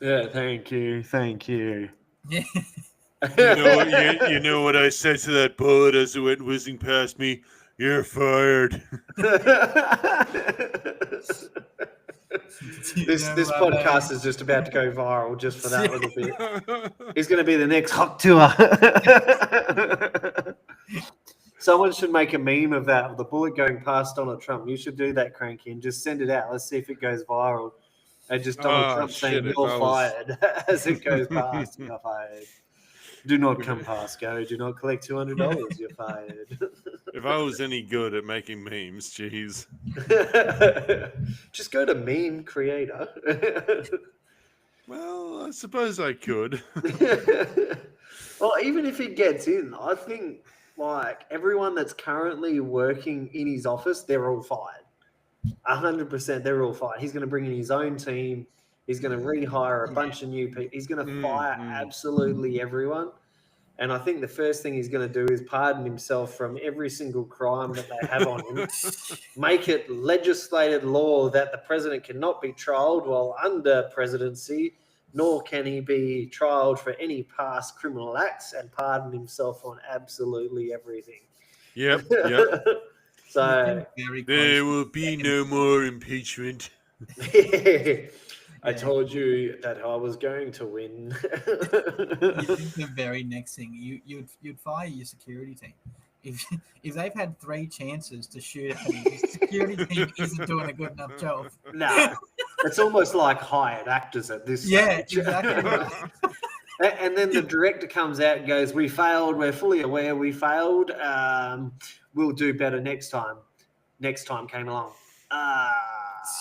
Yeah, thank you. yeah. You know what I said to that bullet as it went whizzing past me? You're fired. This podcast is just about to go viral just for that little bit. He's going to be the next hot tour. Someone should make a meme of that, of the bullet going past Donald Trump. You should do that, Cranky, and just send it out. Let's see if it goes viral. And just Donald Trump saying, shit, "You're fired," as it goes past. "You're fired. Do not come past go. Do not collect $200. You're fired." If I was any good at making memes, jeez. Just go to meme creator. Well, I suppose I could. Well, even if he gets in, I think like everyone that's currently working in his office, they're all fired. 100%, they're all fired. He's going to bring in his own team. He's going to rehire a bunch of new people. He's going to fire absolutely everyone. And I think the first thing he's going to do is pardon himself from every single crime that they have on him. Make it legislated law that the president cannot be trialed while under presidency, nor can he be trialed for any past criminal acts, and pardon himself on absolutely everything. Yep. So Very There close. will be no more impeachment. I told you that I was going to win. You think the very next thing you'd fire your security team if they've had 3 chances to shoot at him. The security team isn't doing a good enough job. No, it's almost like hired actors at this Yeah, stage. exactly. And then the director comes out and goes, "We failed. We're fully aware we failed. We'll do better next time." Next time came along.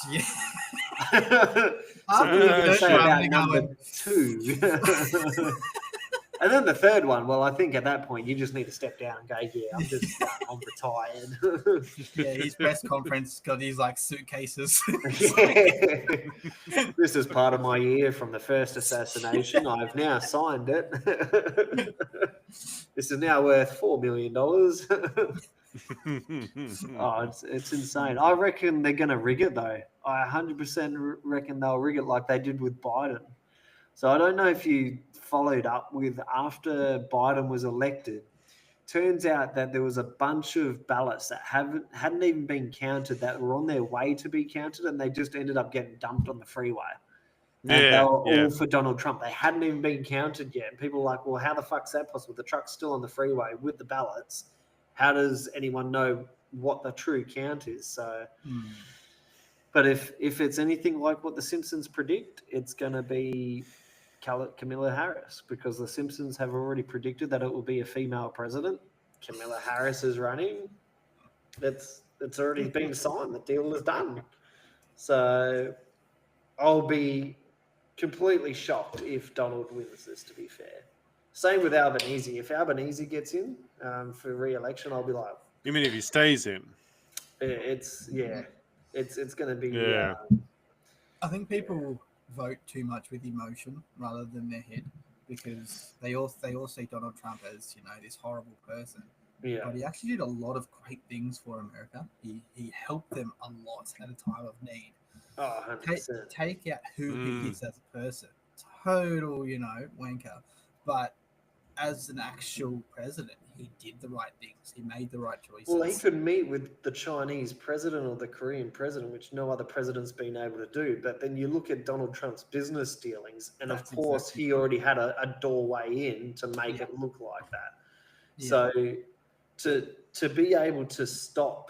Yeah. So After what are you the going to first say round, about they're number going, 2? And then the third one, well, I think at that point you just need to step down and go, "Yeah, I'm retired." yeah, his press conference got these like suitcases. Yeah. This is part of my year from the first assassination. I've now signed it. This is now worth $4 million. Oh, it's insane. I reckon they're going to rig it, though. I 100% reckon they'll rig it like they did with Biden. So I don't know if you followed up with after Biden was elected. Turns out that there was a bunch of ballots that hadn't even been counted that were on their way to be counted, and they just ended up getting dumped on the freeway. And they were all for Donald Trump. They hadn't even been counted yet. And people were like, "Well, how the fuck's that possible? The truck's still on the freeway with the ballots. How does anyone know what the true count is?" So, but if it's anything like what the Simpsons predict, it's going to be Camilla Harris, because the Simpsons have already predicted that it will be a female president. Camilla Harris is running. It's already been signed. The deal is done. So I'll be completely shocked if Donald wins this, to be fair. Same with Albanese. If Albanese gets in for re-election, I'll be like, You mean if he stays in? it's going to be. Yeah. I think people vote too much with emotion rather than their head, because they all see Donald Trump as, you know, this horrible person. Yeah. But he actually did a lot of great things for America. He helped them a lot at a time of need. Oh, 100%. Take out who he is as a person. Total, you know, wanker. But as an actual president, he did the right things. He made the right choices. Well, he could meet with the Chinese president or the Korean president, which no other president's been able to do. But then you look at Donald Trump's business dealings, and That's of course, exactly he already had a doorway in to make it look like that. Yeah. So to be able to stop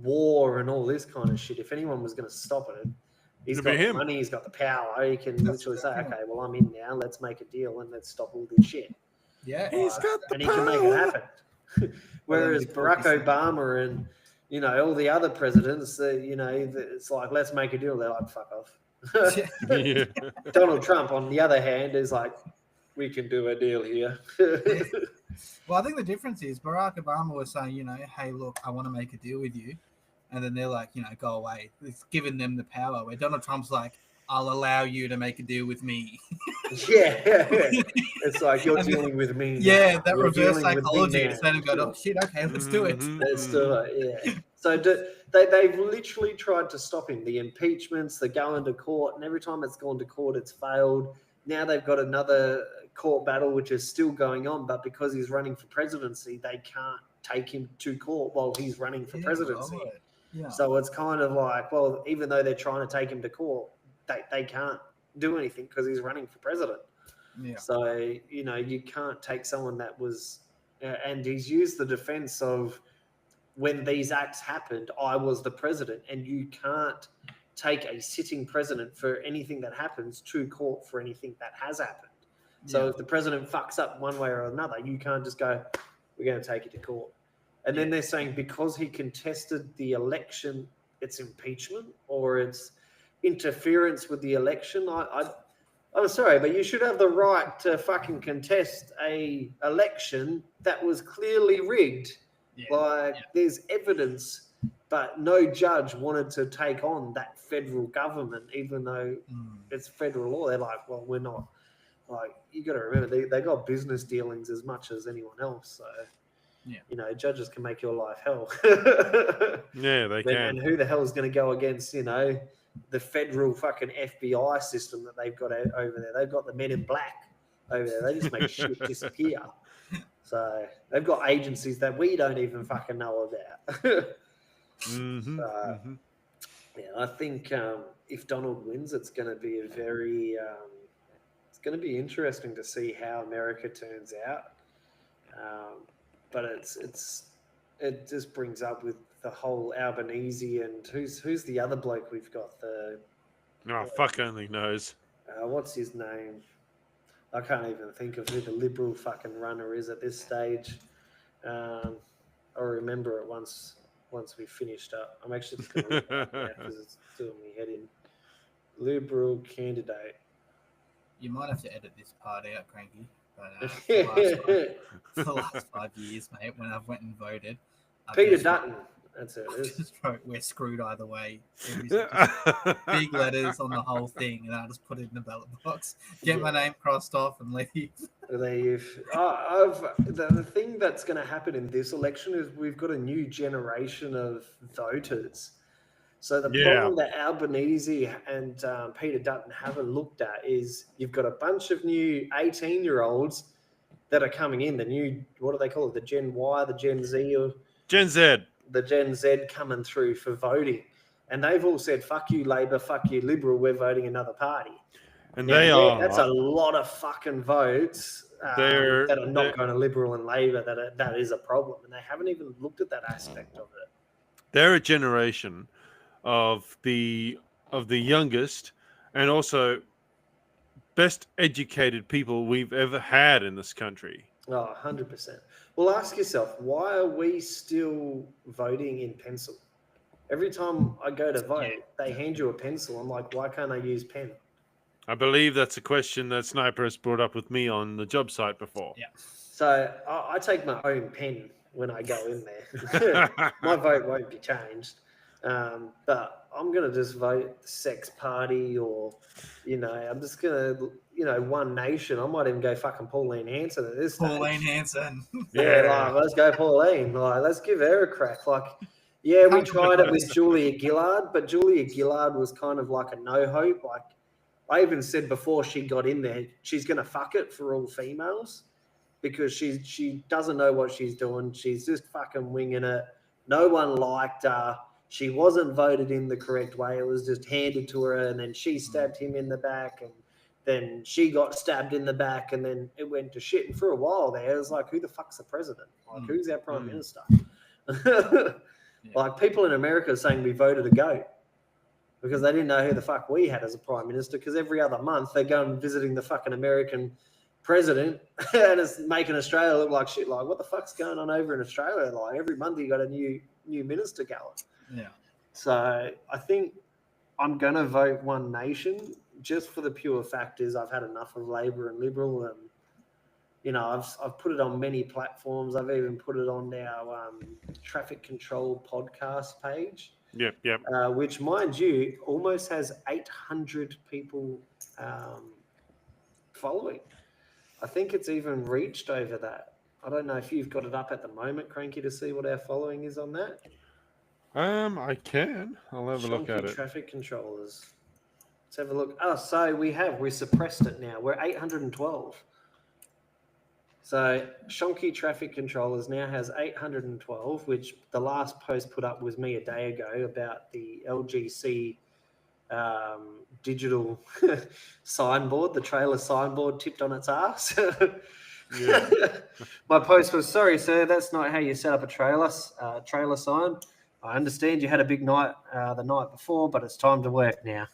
war and all this kind of shit, if anyone was going to stop it, he's It'd got be the him. money, he's got the power. He can That's literally say, exactly okay, well, I'm in now. Let's make a deal and let's stop all this shit. Yeah. He's got the And he can make it power. happen. Whereas Barack Obama and, you know, all the other presidents, you know, it's like, let's make a deal. They're like, fuck off. Yeah. Donald Trump, on the other hand, is like, we can do a deal here. Well, I think the difference is Barack Obama was saying, you know, hey, look, I want to make a deal with you. And then they're like, you know, go away. It's giving them the power. Where Donald Trump's like, I'll allow you to make a deal with me. Yeah. It's like, you're dealing with me. Yeah, now. that You're reverse dealing with me psychology. now. Instead of going, oh, shit, okay, let's do it. Mhm. Let's do it, yeah. So they've literally tried to stop him. The impeachments, they're going to court, and every time it's gone to court, it's failed. Now they've got another court battle, which is still going on, but because he's running for presidency, they can't take him to court while he's running for presidency. Right. Yeah. So it's kind of like, well, even though they're trying to take him to court, they can't do anything because he's running for president. Yeah. So, you know, you can't take someone that was, and he's used the defense of, when these acts happened, I was the president, and you can't take a sitting president for anything that happens to court for anything that has happened. So Yeah. if the president fucks up one way or another, you can't just go, we're going to take it to court. And then they're saying because he contested the election, it's impeachment or it's interference with the election. I'm sorry, but you should have the right to fucking contest a election that was clearly rigged. Yeah. There's evidence, but no judge wanted to take on that federal government, even though it's federal law. They're like, well, we're not. Like, you got to remember, they got business dealings as much as anyone else. So, you know, judges can make your life hell. Yeah, they can. And who the hell is going to go against, you know, the federal fucking FBI system that they've got over there? They've got the men in black over there. They just make shit disappear. So they've got agencies that we don't even fucking know about. Yeah, I think if Donald wins, it's going to be a very, it's going to be interesting to see how America turns out. But it just brings up with the whole Albanese and who's the other bloke we've got? Fuck only knows. What's his name? I can't even think of who the Liberal fucking runner is at this stage. I'll remember it once we finished up. I'm actually just going to look it up now because it's doing me head in. Liberal candidate. You might have to edit this part out, Cranky. But for the last 5 years, mate, when I've went and voted, Peter Dutton. That's it. I just wrote, we're screwed either way. Big letters on the whole thing, and I just put it in the ballot box, get my name crossed off, and leave. The thing that's going to happen in this election is we've got a new generation of voters. So the problem that Albanese and Peter Dutton haven't looked at is you've got a bunch of new 18-year-olds that are coming in, the new, what do they call it, the Gen Y, the Gen Z, or Gen Z. The Gen Z coming through for voting. And they've all said, fuck you, Labor, fuck you, Liberal, we're voting another party. And that's a lot of fucking votes that are not going to Liberal and Labor. That is a problem. And they haven't even looked at that aspect of it. They're a generation of the youngest and also best educated people we've ever had in this country. Oh, 100%. Well, ask yourself, why are we still voting in pencil? Every time I go to vote, they hand you a pencil. I'm like, why can't I use pen? I believe that's a question that Sniper has brought up with me on the job site before. Yeah. So I take my own pen when I go in there. My vote won't be changed. But I'm going to just vote the Sex Party or, I'm just going to, One Nation. I might even go fucking Pauline Hanson at this stage. Pauline Hanson. Yeah, let's go Pauline. Let's give her a crack. We tried it with Julia Gillard, but Julia Gillard was kind of like a no hope. I even said before she got in there, she's going to fuck it for all females because she doesn't know what she's doing. She's just fucking winging it. No one liked her. She wasn't voted in the correct way. It was just handed to her, and then she stabbed him in the back, and then she got stabbed in the back, and then it went to shit. And for a while there, it was like, who the fuck's the president? Who's our prime minister? People in America are saying we voted a goat because they didn't know who the fuck we had as a prime minister, because every other month they go and visiting the fucking American president and it's making Australia look like shit. What the fuck's going on over in Australia? Every month you got a new minister going. Yeah. So I think I'm going to vote One Nation just for the pure fact is I've had enough of Labor and Liberal, and I've put it on many platforms. I've even put it on our traffic control podcast page. Yep. Which, mind you, almost has 800 people following. I think it's even reached over that. I don't know if you've got it up at the moment, Cranky, to see what our following is on that. I can. I'll have a look at it. Traffic controllers. Let's have a look. Oh, so we suppressed it now. We're 812. So Shonky Traffic Controllers now has 812, which the last post put up was me a day ago about the LGC digital signboard, the trailer signboard tipped on its ass. Yeah. My post was, sorry, sir, that's not how you set up a trailer sign. I understand you had a big night the night before, but it's time to work now.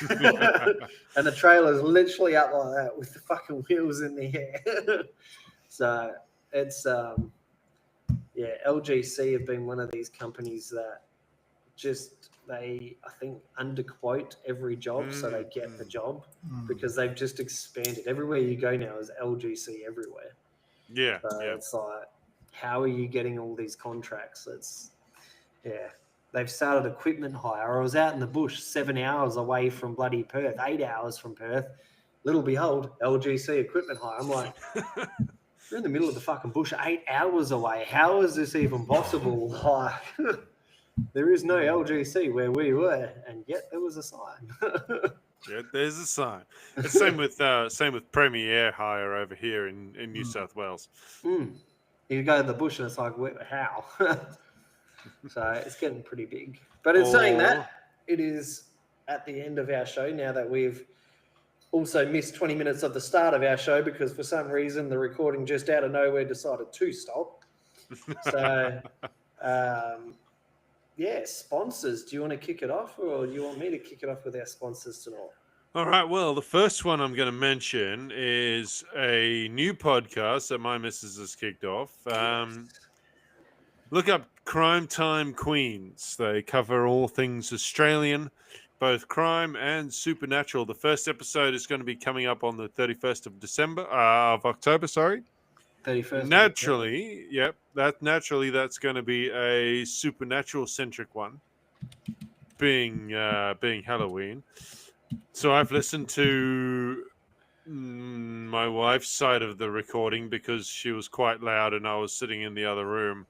And the trailer's literally up like that with the fucking wheels in the air. So it's, LGC have been one of these companies that I think, underquote every job so they get the job because they've just expanded. Everywhere you go now is LGC everywhere. Yeah. So it's like, how are you getting all these contracts? They've started equipment hire. I was out in the bush 7 hours away from bloody Perth, 8 hours from Perth. Little behold, LGC equipment hire. I'm like, you're in the middle of the fucking bush 8 hours away. How is this even possible? There is no LGC where we were, and yet there was a sign. Yeah, there's a sign. It's same with Premier Hire over here in New South Wales. You go to the bush and it's like, how? So it's getting pretty big. But in saying that, it is at the end of our show now that we've also missed 20 minutes of the start of our show because for some reason the recording just out of nowhere decided to stop. So, sponsors. Do you want to kick it off or do you want me to kick it off with our sponsors tonight? All right. Well, the first one I'm going to mention is a new podcast that my missus has kicked off. Look up Crime Time Queens. They cover all things Australian, both crime and supernatural. The first episode is going to be coming up on the 31st of October, sorry. 31st. Naturally, that's going to be a supernatural-centric one, being Halloween. So I've listened to my wife's side of the recording because she was quite loud and I was sitting in the other room.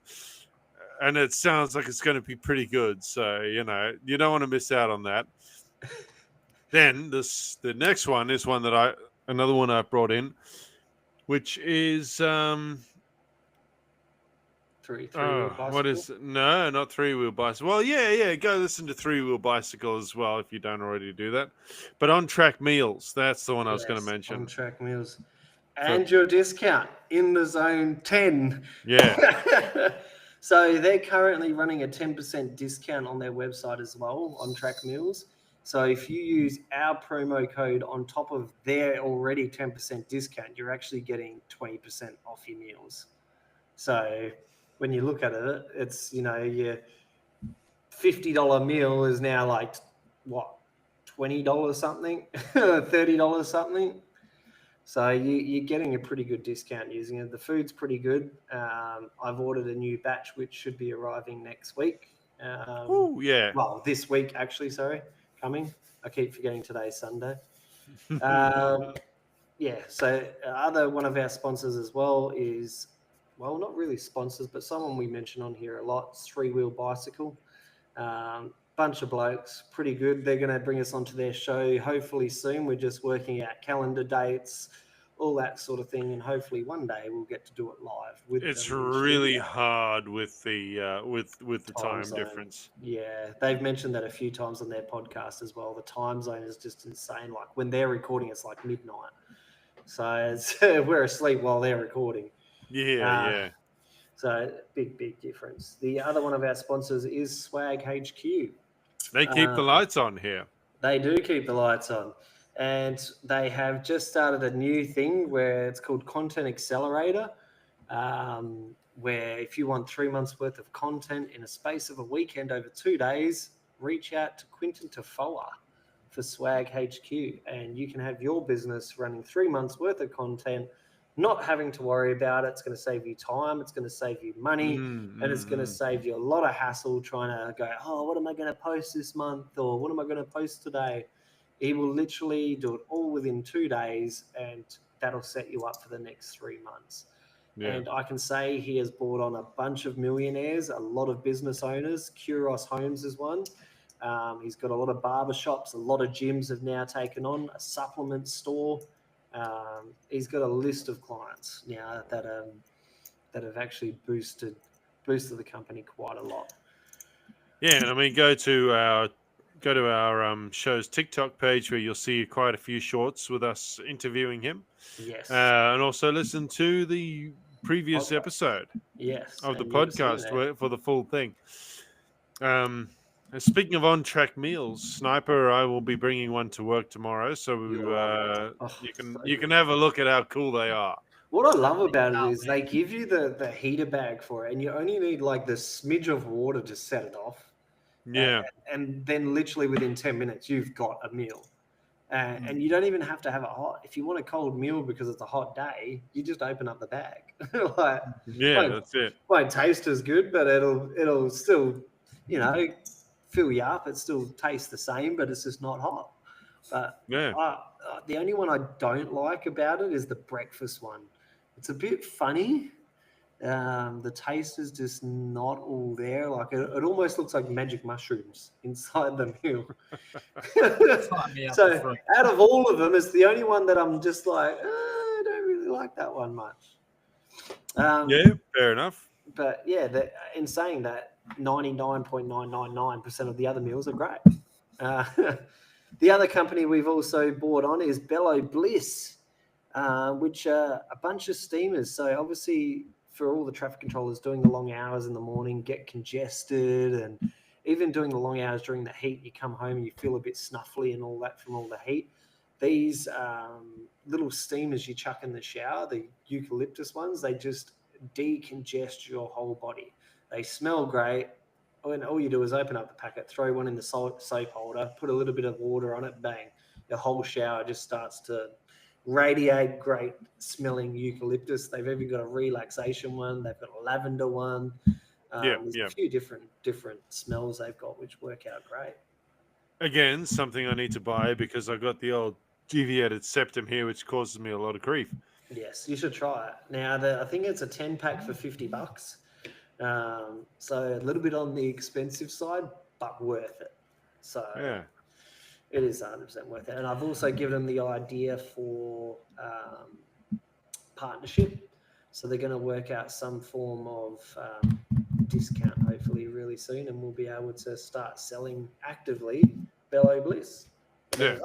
And it sounds like it's going to be pretty good. So, you don't want to miss out on that. Then the next one is another one I brought in, which is Three-wheel bicycle? what is it? No, not Three-Wheel Bicycle. Well, yeah, go listen to Three-Wheel Bicycle as well if you don't already do that. But On Track Meals, that's the one I was going to mention. On Track Meals. And your discount in the zone 10. Yeah. So they're currently running a 10% discount on their website as well, On Track Meals. So if you use our promo code on top of their already 10% discount, you're actually getting 20% off your meals. So when you look at it, it's, your $50 meal is now like, what, $20 something, $30 something. So you're getting a pretty good discount using it. The food's pretty good. I've ordered a new batch, which should be arriving next week. Oh, yeah. Well, this week, actually, coming. I keep forgetting today's Sunday. Yeah, so other one of our sponsors as well is, well, not really sponsors, but someone we mention on here a lot, Three Wheel Bicycle. Bunch of blokes, pretty good. They're going to bring us onto their show hopefully soon. We're just working out calendar dates, all that sort of thing, and hopefully one day we'll get to do it live. It's really hard with the with the time zone difference. Yeah, they've mentioned that a few times on their podcast as well. The time zone is just insane. Like when they're recording, it's like midnight, so we're asleep while they're recording. Yeah. So big difference. The other one of our sponsors is Swag HQ. They keep the lights on here. They do keep the lights on. And they have just started a new thing where it's called Content Accelerator, where if you want 3 months worth of content in a space of a weekend over 2 days, reach out to Quinton Tafoa for Swag HQ. And you can have your business running 3 months worth of content, not having to worry about it. It's going to save you time. It's going to save you money. And it's going to save you a lot of hassle trying to go, oh, what am I going to post this month? Or what am I going to post today? He will literally do it all within 2 days, and that'll set you up for the next 3 months. Yeah. And I can say he has brought on a bunch of millionaires, a lot of business owners. Kuros Homes is one. He's got a lot of barbershops. A lot of gyms have now taken on a supplement store. He's got a list of clients now that have actually boosted the company quite a lot. Yeah, and I mean, go to our show's TikTok page where you'll see quite a few shorts with us interviewing him. Yes, and also listen to the previous episode. Yes, of the podcast for the full thing. Speaking of on-track meals, Sniper, I will be bringing one to work tomorrow, so you can have a look at how cool they are. What I love about it is they give you the heater bag for it, and you only need like the smidge of water to set it off. Yeah. And then literally within 10 minutes, you've got a meal. And you don't even have to have it hot. If you want a cold meal because it's a hot day, you just open up the bag. That's it. Won't taste as good, but it'll still, fill you up. It still tastes the same, but it's just not hot. But the only one I don't like about it is the breakfast one. It's a bit funny. The taste is just not all there. Like it almost looks like magic mushrooms inside the meal. So out of all of them, it's the only one that I'm just like, I don't really like that one much. Fair enough. But yeah, in saying that, 99.999% of the other meals are great. The other company we've also bought on is Bello Bliss, which are a bunch of steamers. So obviously for all the traffic controllers doing the long hours in the morning, get congested, and even doing the long hours during the heat, you come home and you feel a bit snuffly and all that from all the heat. These little steamers you chuck in the shower, the eucalyptus ones, they just decongest your whole body. They smell great. And all you do is open up the packet, throw one in the soap holder, put a little bit of water on it, bang. The whole shower just starts to radiate great smelling eucalyptus. They've even got a relaxation one. They've got a lavender one. There's a few different smells they've got, which work out great. Again, something I need to buy because I've got the old deviated septum here, which causes me a lot of grief. Yes, you should try it. Now, I think it's a 10-pack for $50. So a little bit on the expensive side, but worth it. So it is 100% worth it. And I've also given them the idea for partnership. So they're going to work out some form of discount hopefully really soon, and we'll be able to start selling actively Bello Bliss. Yeah.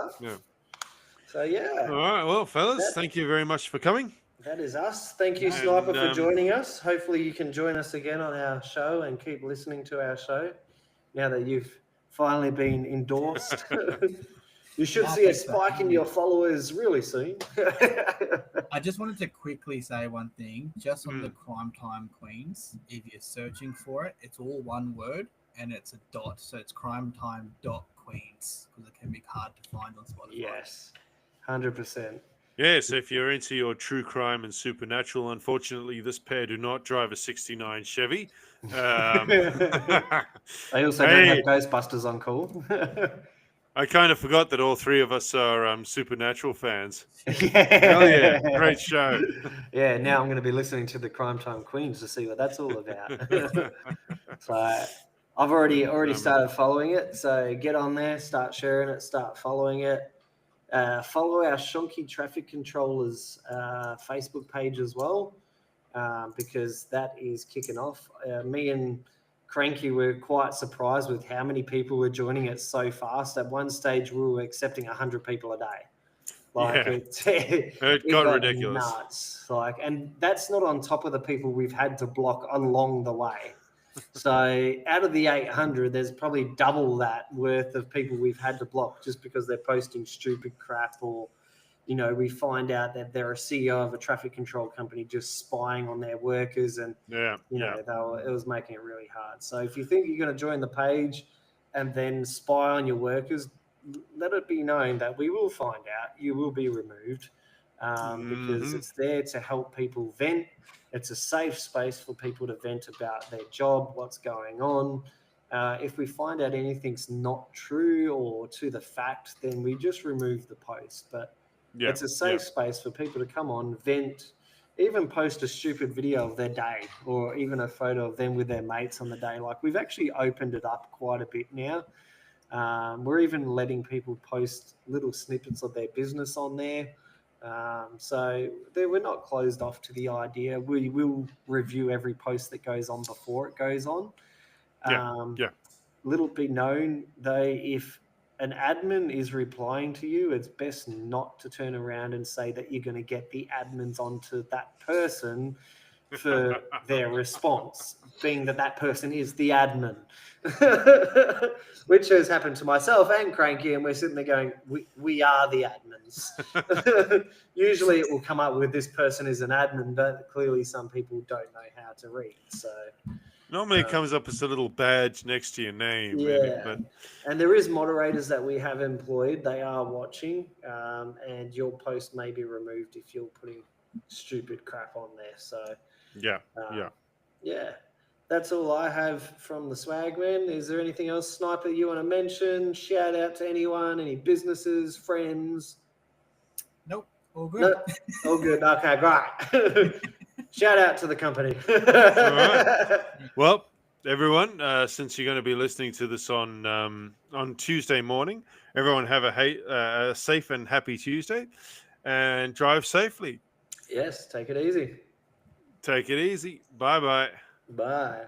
So yeah. All right. Well, fellas, thank you very much for coming. That is us. Thank you, Sniper, for joining us. Hopefully you can join us again on our show and keep listening to our show now that you've finally been endorsed. You should Nah, see a thanks for spike in having your me. followers really soon. I just wanted to quickly say one thing. Just on the Mm. Crime Time Queens, if you're searching for it, it's all one word and it's a dot. So it's crimetime.queens because it can be hard to find on Spotify. Yes, 100%. Yes, if you're into your true crime and supernatural, unfortunately, this pair do not drive a '69 Chevy. They also don't have Hey, Ghostbusters on call. I kind of forgot that all three of us are supernatural fans. Yeah. Hell yeah, great show. Yeah, now I'm going to be listening to the Crime Time Queens to see what that's all about. So I've already started following it. So get on there, start sharing it, start following it. Follow our Shonky Traffic Controllers Facebook page as well, because that is kicking off. Me and Cranky were quite surprised with how many people were joining it so fast. At one stage, we were accepting 100 people a day. Like Yeah. it It got ridiculous. nuts. Like, and that's not on top of the people we've had to block along the way. So out of the 800, there's probably double that worth of people we've had to block just because they're posting stupid crap, or, you know, we find out that they're a CEO of a traffic control company just spying on their workers, and Yeah, you yeah. know, it was making it really hard. So if you think you're going to join the page and then spy on your workers, let it be known that we will find out. You will be removed, because Mhm. it's there to help people vent. It's a safe space for people to vent about their job, what's going on. If we find out anything's not true or to the fact, then we just remove the post. But Yeah, it's a safe space for people to come on, vent, even post a stupid video of their day, or even a photo of them with their mates on the day. Like, we've actually opened it up quite a bit now. We're even letting people post little snippets of their business on there. So we're not closed off to the idea. We will review every post that goes on before it goes on. Yeah. Little be known, though, if an admin is replying to you, it's best not to turn around and say that you're going to get the admins onto that person for their response, being that person is the admin, which has happened to myself and Cranky, and we're sitting there going, we are the admins. Usually it will come up with this person is an admin, but clearly some people don't know how to read. So Normally it comes up as a little badge next to your name. yeah, and there is moderators that we have employed. They are watching, and your post may be removed if you're putting stupid crap on there. So Yeah. yeah, that's all I have from the Swagman. Is there anything else, Sniper, you want to mention? Shout out to anyone, any businesses, friends? Nope, all good. No, all good. Okay, great. Shout out to the company. right. Well, everyone, since you're going to be listening to this on Tuesday morning, everyone have a safe and happy Tuesday, and drive safely. Yes, take it easy. Take it easy. Bye-bye. Bye.